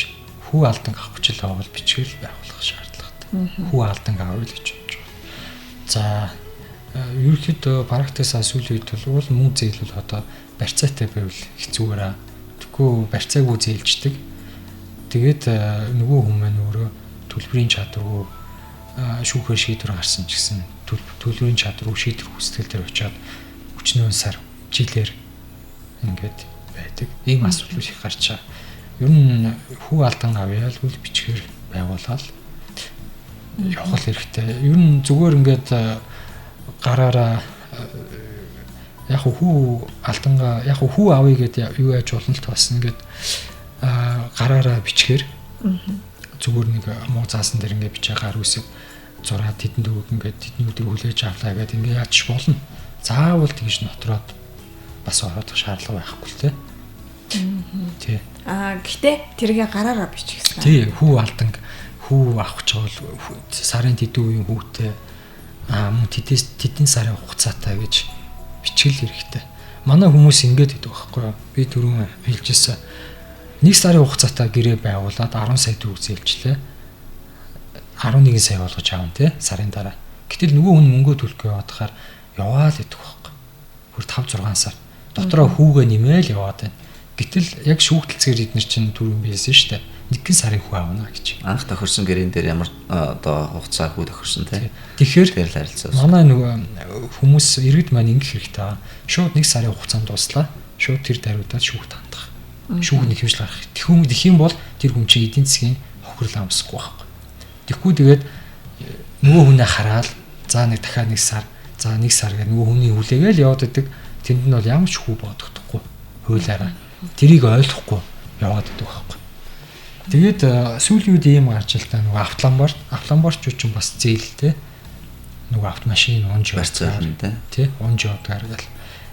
хүү алдан авах гэж л авал бичгэл байгуулах шаардлагатай. Хүү алдан авах гэж бодож байна. За ерөнхийдөө практикасаа сүүлийн үед бол мөнгө зээлүүл одоо барьцаатай байвал хэцүүгээр тэггүй барьцаагүй зээлждэг. Тэгээд нөгөө хүмүүс маань өөрөө төлбөрийн чадваргүй шүүхээр шийдвэр гарсан ч гэсэн төлбөрийн чадвар шийдвэр хүсэл дээр очиад 40 сар жилээр ингээд байдаг. Ийм асуудал их гарч байгаа. Ер нь хүү алдан авъяал үл бичгээр байгуулаад явах хэрэгтэй. Ер нь зүгээр ингээд гараараа яг хүү алдангаа яг хүү авъя гэдээ юу яаж болно л бас ингээд гараараа бичгээр зүгээр нэг муу заасан дээр ингээд бичээ гар үсэг зураад тэдэнд өгөх ингээд тэднүүдийг хүлээж авлаа гэдэг ингээд яаж болно. Заавал тэгж нотроод бас орох шаардлага байхгүй л те. Тий. Гэтэ тэргээ гараараа бичихсэн. Тий, хүү алданг хүү авах ч бол сарын тэдэн үеийн хүүтэй мөн тэдэн сарын хугацаатай гэж бичгэл хэрэгтэй. Манай хүмүүс ингэж гэдэг байхгүй юу? Би түрүүн хэлжсэн. 1 сарын хугацаатай гэрээ байгуулад 10 сая төгрөг зээлжлээ. 11 сая болгож аав те сарын дараа. Гэтэл нөгөө хүн мөнгөө төлөх яваадахаар яваал гэдэг байхгүй. Бүр 5-6 сар. Дотроо хүүгээ нэмээл яваад байна. Гэтэл яг шүүхтэлцгээр эднэр чинь түрүүн байсан шүү дээ. 1 сарын хүү авна гэж. Анх тохирсон гэрэн дээр ямар одоо хугацаа хүү тохирсон те. Тэгэхээр харилцаа. Манай нөгөө хүмүүс иргэд маань ингэх хэрэгтэй байгаа. Шууд 1 сарын хугацаанд дуслаа. Шууд тэр даруйдаад шүүхт хандах. Шүүхний хэмжил гарах. Тэгэх юм бол тэр хүн чинь эдийн засгийн хохирол амсахгүй байхгүй. Тэгэхгүй тэгээд нөгөө хүнээ хараад за нэг дахиад 1 сар, за 1 сар гэх нөгөө хүний хүлээгээл яваад идэг. Тэнд нь бол ямар ч хүү бодогдохгүй. Хуулаараа. Тэрийг ойлгохгүй яваад идэг байхгүй. Тэгээд сүүлийн үед ийм гарч ил та нөгөө автомобилчууд ч бас зээлтэй. Нөгөө автомашин унж явдаг тий унж явдаг гал.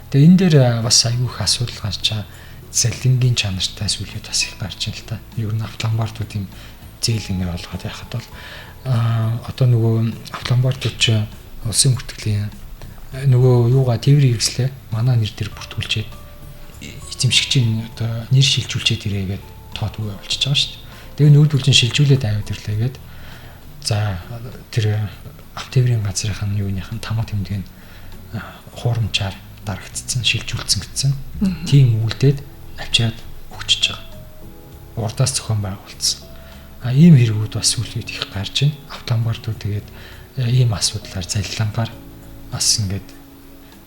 Тэгээд энэ дээр бас аюух асуудал гарч байгаа. Залингийн чанартай сүүлийн бас их гарч ил та. Ер нь автомобилчууд ийм зээл ингэ болгоод яхад бол одоо нөгөө автомобилчууд ч улсын бүртгэлийн нөгөө юугаа тээврийн хэрэгслээ манай нэр дээр бүртгүүлчихэд эзэмшигчийн одоо нэр шилжүүлчихэд ирээгээд тоод үгүй болчихж байгаа шүү дээ. Тэгээ нүүдүүлчин шилжүүлээд аваад ирлээгээд за тэр автоврын газрын юуныхан тамга тэмдэг нь хуурамчаар дарагдсан шилжүүлсэн гэсэн. Тийм үлдээд авчиад өгчөж байгаа. Урдаас зохион байгуулсан. Ийм хэрэгүүд бас сүүлийн үед их гарч байна. Автомобилчууд тэгээд ийм асуудлаар залилангаар бас ингээд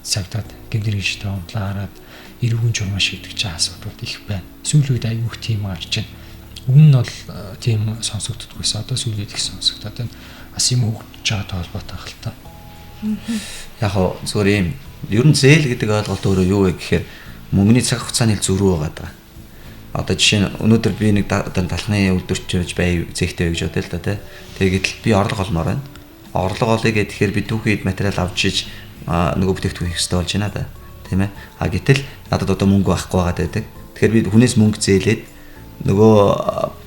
цагтаад гэмдэр гişтэй онлаараад эрүүгийн журмаа шийдэж байгаа асуудал их байна. Сүүлийн үед аюух тийм гарч байна. Өмнө нь бол тийм сонсогддоггүйсэн. Одоо сүүлийн үед их сонсогдоод байна. Бас юм хөгжиж байгаа толботой хэл та. Яг хоо зүгээр юм. Ер нь зээл гэдэг ойлголт өөрөө юу вэ гэхээр мөнгөний цаг хугацааны зөрүү байгаа даа. Одоо жишээ нь өнөөдөр би нэг талхны үйлдвэрч бай зэхтэй гэж бодъё л да тий. Тэгээд би орлого олмоор байна. Орлого олъё гэхээр би түүхийд материал авч иж нөгөө бүтээгдэхүүн хийх хэрэгтэй болж байна да. Тийм ээ. Гэтэл надад одоо мөнгө байхгүй байгаа байдаг. Тэгэхээр би хүнээс мөнгө зээлээд нөгөө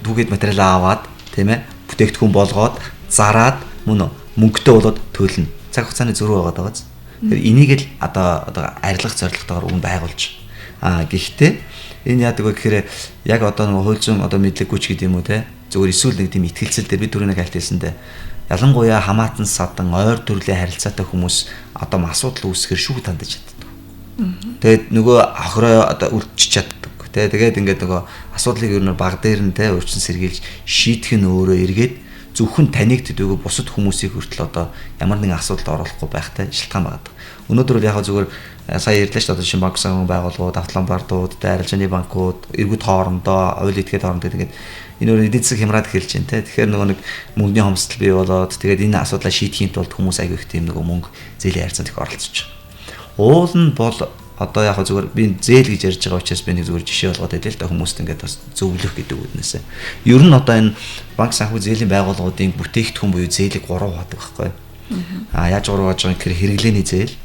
түүхийд материал аваад тийм ээ бүтээгдэхүүн болгоод зараад мөн мөнгөтэй болоод төлнө. Цаг хугацааны зөрүү байгаа даа. Тэгэхээр энийг л одоо арилгах зорилготойгоор өгн байгуулж. Гэхдээ энэ яадаг вэ гэхээр яг одоо нөгөө хууль зүйн одоо мэдлэггүй ч гэдэг юм уу те зүгээр эсвэл нэг тийм ихтгэлцэл дээр би түрүүний хайлтэлсэндээ ялангуяа хамаатан садан ойр төрлийн харилцаатай хүмүүс одоо асуудал үүсгэхээр шүүх тандаж чаддаг. Тэгээд нөгөө охроо одоо үрдчих чаддаг. Тэгээд ингээд нөгөө асуудлыг ер нь баг дээр нь те урьдчилан сэргийлж шийдэх нь өөрөө эргээд зөвхөн таныг төдөөгүй бусад хүмүүсийг хүртэл одоо ямар нэгэн асуудалд оруулахгүй байхтай шалтгаан байдаг. Өнөөдөр бол яг зүгээр сая ярьлаа шүү дээ шинэ банк санхүү байгууллагууд, автомобилчдууд, арилжааны банкуд, эргүүд хоорондоо, ойл этгээд хоорондоо тэгээд энэ өөр эдийн засаг хямраад эхэлж байна те. Тэгэхээр нөгөө нэг мөнгөний хомсдол бий болоод тэгээд энэ асуудлаа шийдэхийн тулд хүмүүс аяг их тийм нөгөө мөнгө зээлийн харьцаанд их оролцож байгаа. Уул нь бол одоо яг зүгээр би зээл гэж ярьж байгаа учраас би нэг зүгээр жишээ болгоод байлаа л да хүмүүст ингээд бас зөвлөх гэдэг үгнээсээ. Ер нь одоо энэ банк санхүү зээлийн байгууллагуудын бүтээгдэхүүн буюу зээлийг 3 хаадаг байхгүй. Яаж 3 хааж байгаа гэхээр хэрэглээний зээл.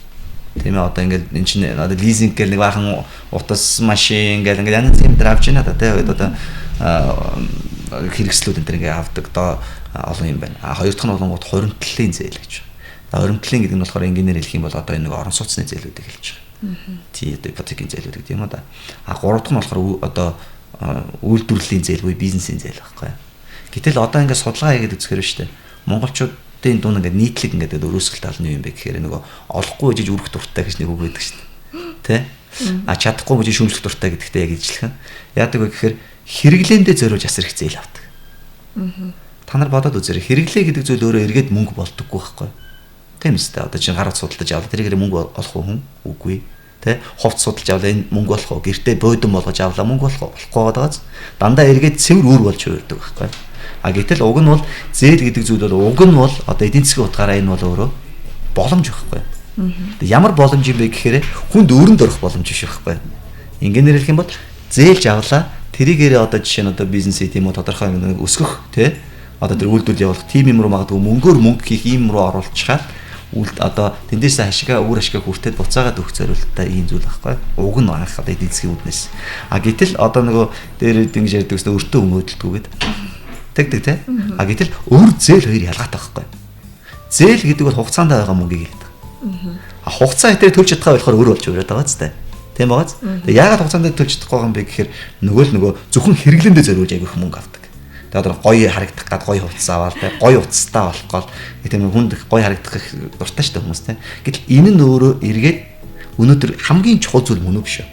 Тийм ээ одоо ингээд эн чинь одоо лизинг гэх нэг баахан утас машин гэл ингээд янз бүрийн дээр авч байна да тий одоо хэрэгслүүд энэ төр ингээд авдаг доо олон юм байна. Хоёр дахь нь болонгууд хуримтлалын зээл гэж. Хуримтлалын гэдэг нь болохоор ингээр хэлэх юм бол одоо энэ нэг орон сууцны зээлүүдийг хэлж байгаа. Тий одоо ипотекийн зээл гэдэг юм да. Гурав дахь нь болохоор одоо үйлдвэрлэлийн зээл буюу бизнесийн зээл байхгүй. Гэтэл одоо ингээд судалгаа хийгээд үзэхээр шүү дээ. Монголчуудын дунд ингээд нийтлэг ингээд өрөөсгөлт алны юм бэ гэхээр нөгөө олохгүй жиж үрэх дуртай гэж нэг үг байдаг шүү дээ. Тэ? Чадахгүй мөч шүүмжлэх дуртай гэдэгтэй яг ижилхэн. Яадаг вэ гэхээр хэрэглээндээ зориулж асар их зээл авдаг. Та нар бодоод үзээрэй. Хэрэглээ гэдэг зүйл өөрөө эргээд мөнгө болдоггүй байхгүй. Тийм үстэй. Одоо чинь гараад судалдаж авлаа. Тэрийг мөнгө олох хүн үгүй. Тэ? Ховц судалж авлаа энэ мөнгө олох уу? Гэртээ бөөдөн болгож авлаа мөнгө олох болохгүй байгааз. Дандаа эргээд цэвэр үр болж хувирдаг байхгүй. Гэтэл уг нь бол зээл гэдэг зүйл бол уг нь бол одоо эдийн засгийн утгаараа энэ бол өөрөө боломж байхгүй. Ямар боломж юм бэ гэхээр хүнд өрөнд орох боломж биш байхгүй. Ингээнээр хэлэх юм бол зээлж авлаа тэрийгээрээ одоо жишээ нь одоо бизнес тийм үү тодорхой нэг өсгөх тий одоо тэр үйлдвэр явуулах тим юм руу магадгүй мөнгө хийх юм руу оруулчихад одоо тэндээс хашигаа өөр ашигаа хүртээд буцаагаад өгөх зорилттой ийм зүйл байхгүй. Уг нь анх одоо эдийн засгийн үүднээс. Гэтэл одоо нөгөө дээр ингэж ярьдаг гэсэн өртөө өмөөдөлтгүйгээд тэгдэг те. Гэтэл өөр зээл хоёр ялгаатай байхгүй. Зээл гэдэг бол хугацаанд байгаа мөнгийг хэлдэг. Хугацаа хэтээр төлж чадхаа болохоор өөр болж өрөөд байгаа зү. Тийм байгааз. Тэгээ яагаад хугацаанд төлж чадахгүй юм бэ гэхээр нөгөө зөвхөн хэрэглэндээ зориулж айгүйх мөнгө авдаг. Тэгээд одоо гоё харагдах гад гоё хувцас аваад те гоё уцтай болох гол тийм хүнд гоё харагдах их дуртай шүү дээ хүмүүс те. Гэтэл энэ нь өөрөө эргээд өнөөдөр хамгийн чухал зүйл мөн үү биш үү?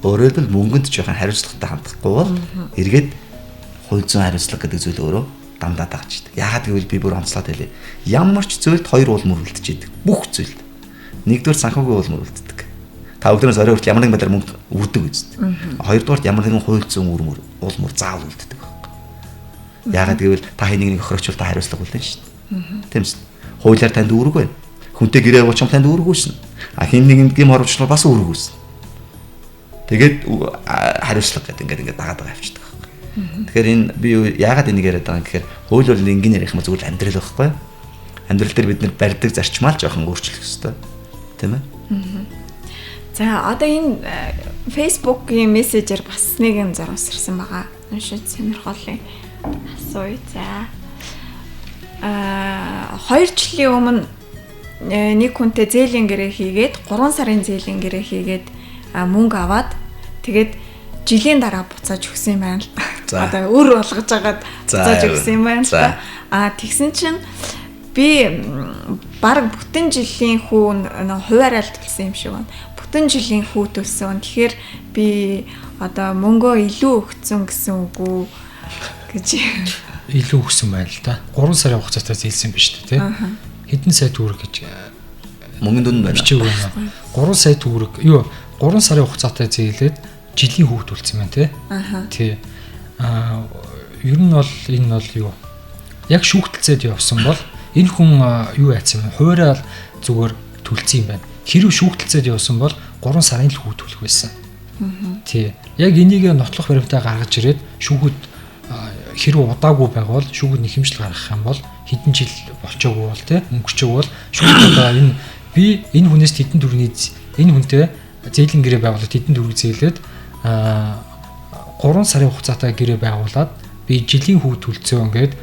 Өөрөөр хэлбэл мөнгөнд жоохон хариуцлагатай хандахгүй бол эргээд хувь зүйн хариуцлага гэдэг зүйл өөрөө дамдаад байгаа ч гэдэг. Яагаад гэвэл би бүр онцлоод хэлээ. Ямар ч зүйлд хоёр уулмөр үлдчихэдэг. Бүх зүйлд. Нэгдүгээр санхүүгийн уулмөр үлддэг. Та өдрөөс орой хүртэл ямар нэгэн байдлаар мөнгө үрдэг үст. Хоёрдугаар ямар нэгэн хувь зүйн уулмөр заавал үлддэг. Яагаад гэвэл та хэнийг охирогчвол та хариуцлага үлдэн шүү дээ. Тийм үү? Хуулиар танд үүрэг байна. Хүнтэй гэрээ явуулчих танд үүрэг үүснэ. Хин нэгэнд гим оруулчихвал бас үүрэг үүснэ. Тэгээд хариуцлага гэдэг ингээд дагаад байгаа авчдаг. Тэгэхээр энэ би яагаад энийг яриад байгаа юм гэхээр хууль бол энгийн ярих юм зүгээр амьдрал байхгүй. Амьдрал дээр бид нэр барьдаг зарчмаа л жоохон өөрчлөх хэрэгтэй. Тийм ээ? За одоо энэ Facebook-ийн мессежээр бас нэгэн зурвас ирсэн байгаа. Уншиж сонирхолтой асууя. За 2 жилийн өмнө нэг хүнтэй зээлийн гэрээ хийгээд 3 сарын зээлийн гэрээ хийгээд мөнгө аваад тэгээд жилийн дараа буцааж өгсөн юм байна л да. Одоо өр болгож агаад буцааж өгсөн юм байна л да. Тэгсэн чинь би баг бүтэн жилийн хүү хуваарай л төлсөн юм шиг байна. Бүтэн жилийн хүү төлсөн. Тэгэхээр би одоо мөнгөө илүү өгсөн гэсэн үг үү гэж илүү өгсөн байна л да. 3 сарын хугацаатай зээлсэн биз дээ, тий. Хэдэн сая төгрөг гэж мөнгөнд дүн байна. 3 сая төгрөг. 3 сарын хугацаатай зээлээд жилийн хүүг төлсөн байна, тий. Ер нь бол энэ бол юу? Яг шүүхтэлцээд явсан бол энэ хүн юу яатсан юм? Хуваарай зүгээр төлсөн юм байна. Хэрвээ шүүхтэлцээд явсан бол 3 сарын л хүүг төлөх байсан. Тий. Яг энийг нотлох баримтаа гаргаж ирээд шүүхэд хэрвээ удаагүй байвал шүүхэд нэхэмжил гаргах юм бол хэдэн жил болчоогүй бол тий өнгөрчөөгүй бол шүүхэд одоо энэ би энэ хүнээс хэдэн төгрөгийн энэ хүнтэй зээлийн гэрээ байгуулад хэдэн төгрөг зээлээд 3 сарын хугацаатай гэрээ байгуулад би жилийн хүү төлцөө ингээд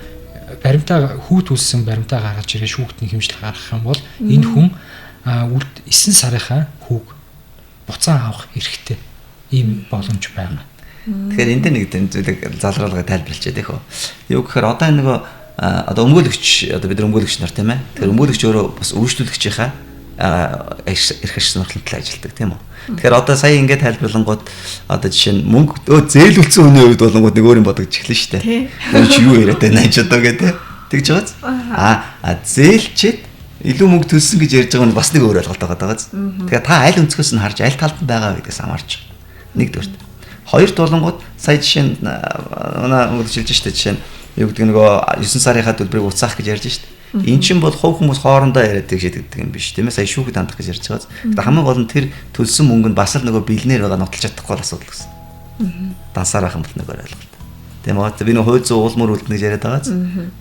баримтаа хүү төлсөн баримтаа гаргаж ирээ шүүхэд нэхэмжил гаргах юм бол энэ хүн 9 сарынхаа хүүг буцаан авах эрхтэй ийм боломж байна. Тэгэхээр энд нэг зүйлийг залруулгыг тайлбарлаж яадаг хөө. Юу гэхээр одоо энэ нөгөө одоо өмгөөлөгч одоо бид нар өмгөөлөгч нар тийм ээ. Тэгэхээр өмгөөлөгч өөрөө бас үйлчлүүлэгчийнхаа эрх сонирхлын талаар ажилладаг тийм үү. Тэгэхээр одоо сая ингээд тайлбарлангууд одоо жишээ нь мөнгө зээлүүлсэн хүний хувьд болонгууд нэг өөр юм бодогч эхлэн шүү дээ. Тэр чи юу яриад байна ч одоо гэдэг тэгж байгааз. Зээлчэд илүү мөнгө төлсөн гэж ярьж байгаа нь бас нэг өөр ойлголт байгаа даа. Тэгэхээр та аль өнцгөөс нь харж аль талд нь байгаа гэдгээс хамаарч нэгдүгээр. Хоёр дуулангууд сая жишээ нь мөнгөжилж штэ жишээ нь юу гэдэг нөгөө 9 сарынхаа төлбөрийг уцаах гэж ярьж штэ. Эн чинь бол хувь хүмүүс хоорондоо яриад шийдэгдэг юм биш тийм ээ. Сая шүүхэд хандах гэж ярьж байгааз. Хамгийн гол нь тэр төлсөн мөнгө нь бас л нөгөө бэлнээр байгаа нотолж чадахгүй бол асуудал гэсэн. Дансаар ахын бол нэг ойлголт. Тийм үү? Би нөгөө хууль зүйн уулмөр үлдэнэ гэж яриад байгааз.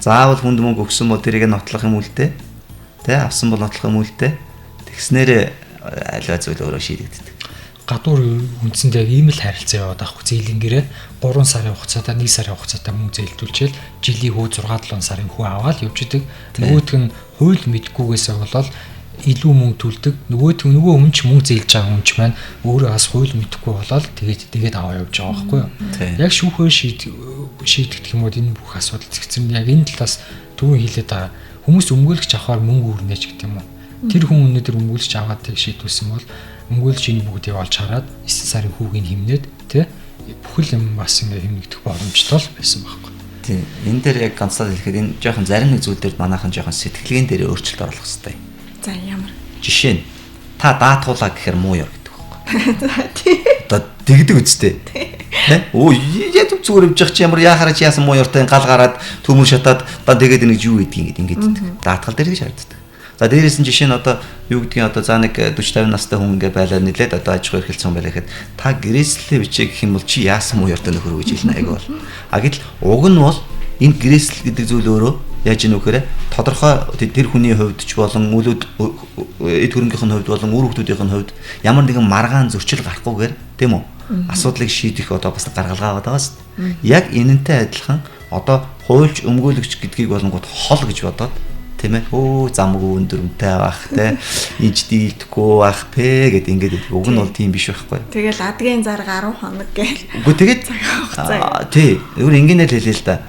Заавал хүнд мөнгө өгсөн бол тэрийг нотлох юм үлдээ. Тэ авсан бол нотлох юм үлдээ. Тэгснээрээ альва зүйл өөрөө шийдэгддэг. Гадуур үндсэндээ ийм л харилцаа яваад байхгүй зээлийн гэрээ 3 сарын хугацаатай 1 сарын хугацаатай мөнгө зээлдүүлчихэл жилийн хүү 6-7 сарын хүү аваад явж идэг. Нөгөөх нь хууль мэдгүйгээсээ болол илүү мөнгө төлдөг. Нөгөө өмнө ч мөнгө зээлж байгаа хүн ч маань өөрөө бас хууль мэдгүй болол тэгээд аваа явж байгаа байхгүй юу. Яг шүүхөө шийдэгдэх юм бол энэ бүх асуудал зэгцэн яг энэ талаас түрүүн хэлээд байгаа. Хүмүүс өмгөөлөгч авахаар мөнгө өрнэж гэдэг юм уу. Тэр хүн өнөөдөр өмгөөлөгч аваад тийг шийдүүлсэн бол өмгөөлж энэ бүгдийг олж хараад 9 сарын хүүгийг хэмнээд тий бүхэл юм бас ингээ хэмнэгдэх боломжтой л байсан байхгүй. Тийм. Энэ дээр яг ганцлаад хэлэхэд энэ жоохон зарим нэг зүйл дээр манайхан жоохон сэтгэлгээн дээр өөрчлөлт оруулах хэрэгтэй. За ямар. Жишээ нь та даатгуулаа гэхээр муу яа гэдэг байхгүй. За тий. Одоо тэгдэг үстэй. Тэ? Оо яд зүгээр явж чи ямар яхаарч яасан муу ёртой гал гараад төмөр шатаад одоо тэгээд нэг юу гэдгийг ингээд даатгал дээр гэж шаарддаг. За дээрээс нь жишээ нь одоо юу гэдгийг одоо за нэг 40-50 настай хүн ингээ байлаа нэлээд одоо аж ахуй эрхэлсэн хүн байлаа гэхэд та гэрээслээ бичээ гэх юм бол чи яасан муу ёртой нөхөр гэж хэлнэ айгүй бол. Гэтэл уг нь бол энэ гэрээсэл гэдэг зүйл өөрөө яаж ийнө вэхээр тодорхой тэр хүний хувьд ч болон эд хөрөнгөхийн хувьд болон үр хүүхдүүдийн хувьд ямар нэгэн маргаан зөрчил гарахгүйгээр тийм үү асуудлыг шийдэх одоо бас гаргалгаа байгаа шүү дээ. Яг энэнтэй адилхан одоо хуульч өмгөөлөгч гэдгийг болонгууд хол гэж бодоод тийм ээ замгүй өндөрмтэй байх те инж дийлдэхгүй байх пэ гэд ингээд уг нь бол тийм биш байхгүй. Тэгэл адгийн зарга 10 хоног гээл. Үгүй тэгээд тий өөр ингээнэ л хэлээ л да.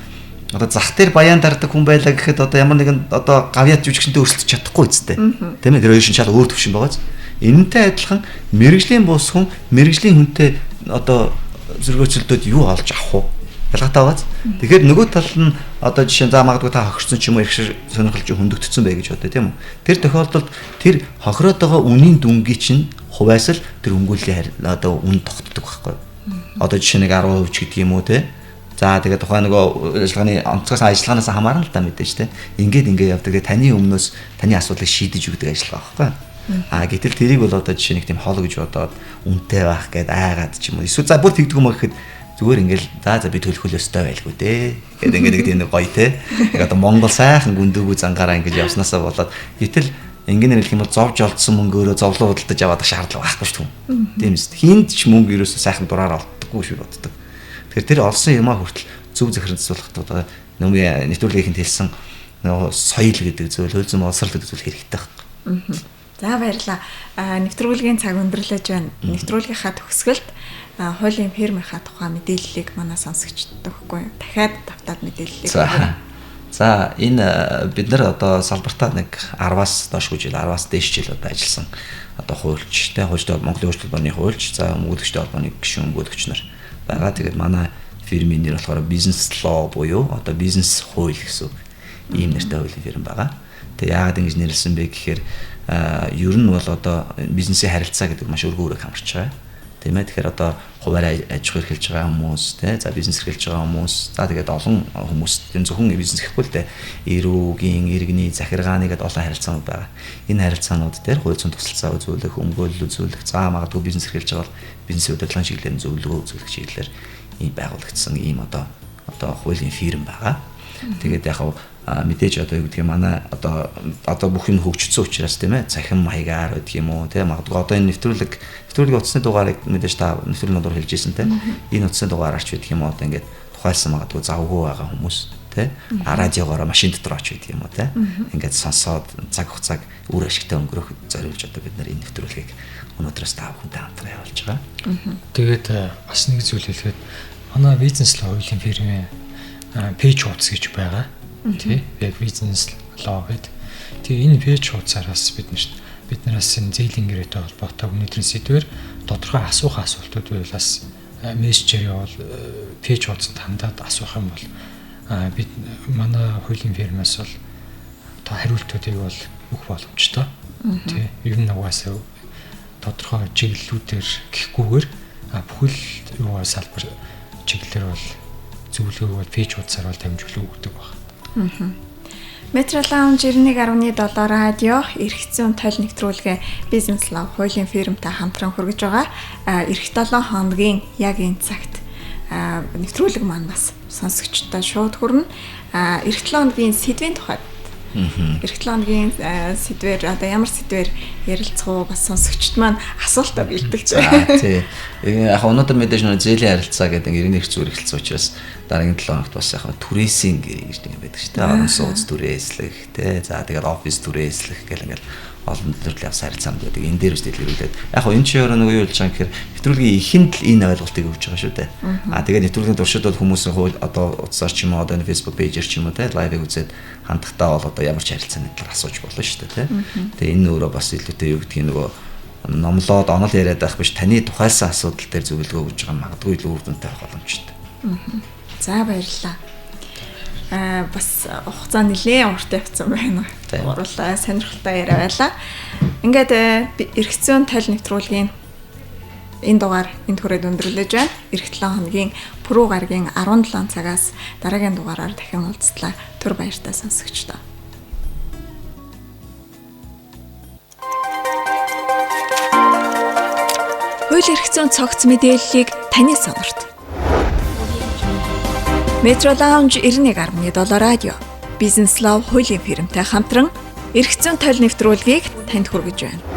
Одоо зах дээр баян дардаг хүн байлаа гэхэд одоо ямар нэгэн одоо гавьяат жүжигчэнтэй өрсөлдөж чадахгүй үстэй. Тийм ээ тэр хоёр шин шал өөр төвшин байгааз. Энэнтэй адилхан мэрэгжлийн бус хүн мэрэгжлийн хүнтэй одоо зөргөөцөлдөөд юу олж авах вэ? Ялгаатай байгааз. Тэгэхээр нөгөө тал нь одоо жишээ за магадгүй та хохирсон ч юм уу их сонирхолж хөндөгдсөн бай гэж бодъё тийм үү. Тэр тохиолдолд тэр хохироод байгаа үнийн дүнгийн чинь хувьяасал тэр өмгөөллийн одоо үн тогтдог байхгүй. Одоо жишээ нэг 10% ч гэдэг юм уу те. За тэгээд тухайн нөгөө ажиллагааны онцгоос ажиллагаанаас хамаарна л та мэдээж те. Ингээд явдаг. Тэгээд таны өмнөөс таны асуудлыг шийдэж өгдөг ажиллагаа байхгүй. Гэтэл тэрийг бол одоо жишээ нэг тийм хол гэж бодоод үнэтэй байх гээд айгаад ч юм уу. Эсвэл за бүр тэгдэг юм гэхэд зүгээр ингээл за би төлөхөл өстой байлгүй дээ. Гэт ингээд тийм нэг гоё те. Яг одоо Монгол сайхан гүндүүгүү зангаараа ингээд явснаасаа болоод гэтэл ингээд хэлэх юм бол зовж олдсон мөнгөөрөө зовлон худалдаж аваад шаардлага байхгүй шүү дээ. Тийм үст. Хинд ч мөнгө ерөөсөө сайхан дураар олддоггүй шүү боддог. Тэгэхээр тэр олсон юмаа хүртэл зөв захирцуулахад одоо нөмийн нэвтрүүлгийнхэнд хэлсэн нөгөө соёл гэдэг зүйл, хөлзөн боловсрал гэдэг зүйл хэрэгтэй байхгүй. За баярлалаа. Нэвтрүүлгийн цаг өндөрлөж байна. Нэвтрүүлгийнхаа төгсгөлд хуулийн фирмийнхаа тухай мэдээллийг манай сонсогчдод өгөхгүй. Дахиад давтаад мэдээллийг. За энэ бид нар одоо салбартаа нэг 10-аас доош жил 10-аас дээш жил одоо ажилласан одоо хуульч, хуульчтай Монголын өөрчлөлт борны хуульч, за өмгөөлөгчтэй холбооны гишүүн өмгөөлөгч нар байгаа. Тэгээд манай фирмийн нэр болохоор бизнес лоо буюу одоо бизнес хууль гэсэн ийм нэртэй хуулийн фирм байгаа. Тэгээд яагаад ингэж нэрлсэн бэ гэхээр ер нь бол одоо бизнесийн харилцаа гэдэг маш өргөөрөг хамарч байгаа. Тийм ээ. Тэгэхээр одоо хуваарь аж ахуй эрхэлж байгаа хүмүүс, тий, за бизнес эрхэлж байгаа хүмүүс, за тэгээд олон хүмүүс зөвхөн бизнес гэхгүй л дээ. Эрүүгийн, иргэний, захиргааны гэдэг олон харилцаанууд байгаа. Энэ харилцаанууд дээр хууль зүйн тусалцаа үзүүлэх, өмгөөлөл үзүүлэх, за магадгүй бизнес эрхэлж байгаа бол бизнесийн удирдлагын чиглэлээр зөвлөгөө үзүүлэх чиглэлээр ийм байгуулагдсан ийм одоо хуулийн фирм байгаа. Тэгээд яг мэдээж одоо юу гэдэг юм манай одоо бүх юм хөгжсөн учраас тийм ээ цахим маягаар гэдэг юм уу тийм магадгүй одоо энэ нэвтрүүлгийн утасны дугаарыг мэдээж та нэвтрүүлгийн дугаар хэлжсэн тийм энэ утасны дугаараарч гэдэг юм уу одоо ингээд тухайлсан магадгүй завгүй байгаа хүмүүс тийм радиогоор машин дотор оч гэдэг юм уу тийм ингээд сонсоод цаг хугацааг үр ашигтай өнгөрөх зориулж одоо бид нар энэ нэвтрүүлгийг өнөөдрөөс та бүхэнтэй хамтран явуулж байгаа. Тэгээд бас нэг зүйл хэлэхэд манай бизнес хуулийн фирмийн пэйж хуудас гэж байгаа. Тий, яг бизнес лоо гэдэг. Тэгээ энэ пэйж хуудасараас биднээс энэ зээлийн гэрээтэй холбоотой өнөөдрийн сэдвэр тодорхой асуух асуултууд байлаас мессежээр явал пэйж хуудасанд хандаад асуух юм бол бид манай хуулийн фирмаас бол одоо хариултуудыг бол өгөх боломжтой. Тий, ер нь угаасаа тодорхой чиглэлүүдээр гэхгүйгээр бүхэл юу салбар чиглэлээр бол зөвлөгөө бол пэйж хуудасаар бол дамжуулан өгдөг байна. Metro Lounge 91.7 радио эрх зүйн тойл нэвтрүүлгээ бизнес лав хуулийн фирмтай хамтран хүргэж байгаа. Эх 7 хоногийн яг энэ цагт нэвтрүүлэг маань бас сонсогчдод шууд хүрнэ. Эх 7 хоногийн сэдвийн тухайд эх 7 хоногийн сэдвэр одоо ямар сэдвэр ярилцах уу бас сонсогчд маань асуултаа бэлдэж байна. Тий. Яг өнөөдөр мэдээж нөө зээлийн харилцаа гэдэг иргэний эрх зүйн эрхэлцээ учраас дараагийн 7 хоногт бас яг түрээсийн гэрээ гэж нэг байдаг шүү дээ. Орон сууц түрээслэх тий. За тэгээд офис түрээслэх гэл ингээл олон төрлийн харилцаанд байдаг. Энэ дээр үстэл ирүүлээд яг энэ чи өөрөө нөгөө юу болж байгаа гэхээр нэвтрүүлгийн ихэнд л энэ ойлголтыг өгч байгаа шүү дээ. Тэгээд нэвтрүүлгийн туршид бол хүмүүсийн хууль одоо утсаар ч юм уу одоо Facebook пэйжээр ч юм уу тий лайвыг үзээд хандахтаа бол одоо ямар ч харилцааны талаар асууж болно шүү дээ тий. Тэгээд энэ өөрөө бас илүүтэй юу гэдгийг нөгөө номлоод онол яриад байх биш таны тухайлсан асуудал дээр зөвлөгөө өгж байгаа магадгүй илүү үр дүнтэй байх боломжтой. За баярлалаа. Бас хугацаа нэлээд урт явцсан байна. Уруулаа сонирхолтой яриа байлаа. Ингээд эрх зүйн тойл нэвтрүүлгийн энэ дугаар энд хүрээд өндөрлөж байна. Эх 7 хоногийн пүрэв гарагийн 17 цагаас дараагийн дугаараар дахин уулзлаа. Түр баяртай сонсогчдоо. Хууль эрх зүйн цогц мэдээллийг таны сонорт Metro Lounge 91.7 радио, Business Love хуулийн фирмтэй хамтран эрх зүйн тойл нэвтрүүлгийг танд хүргэж байна.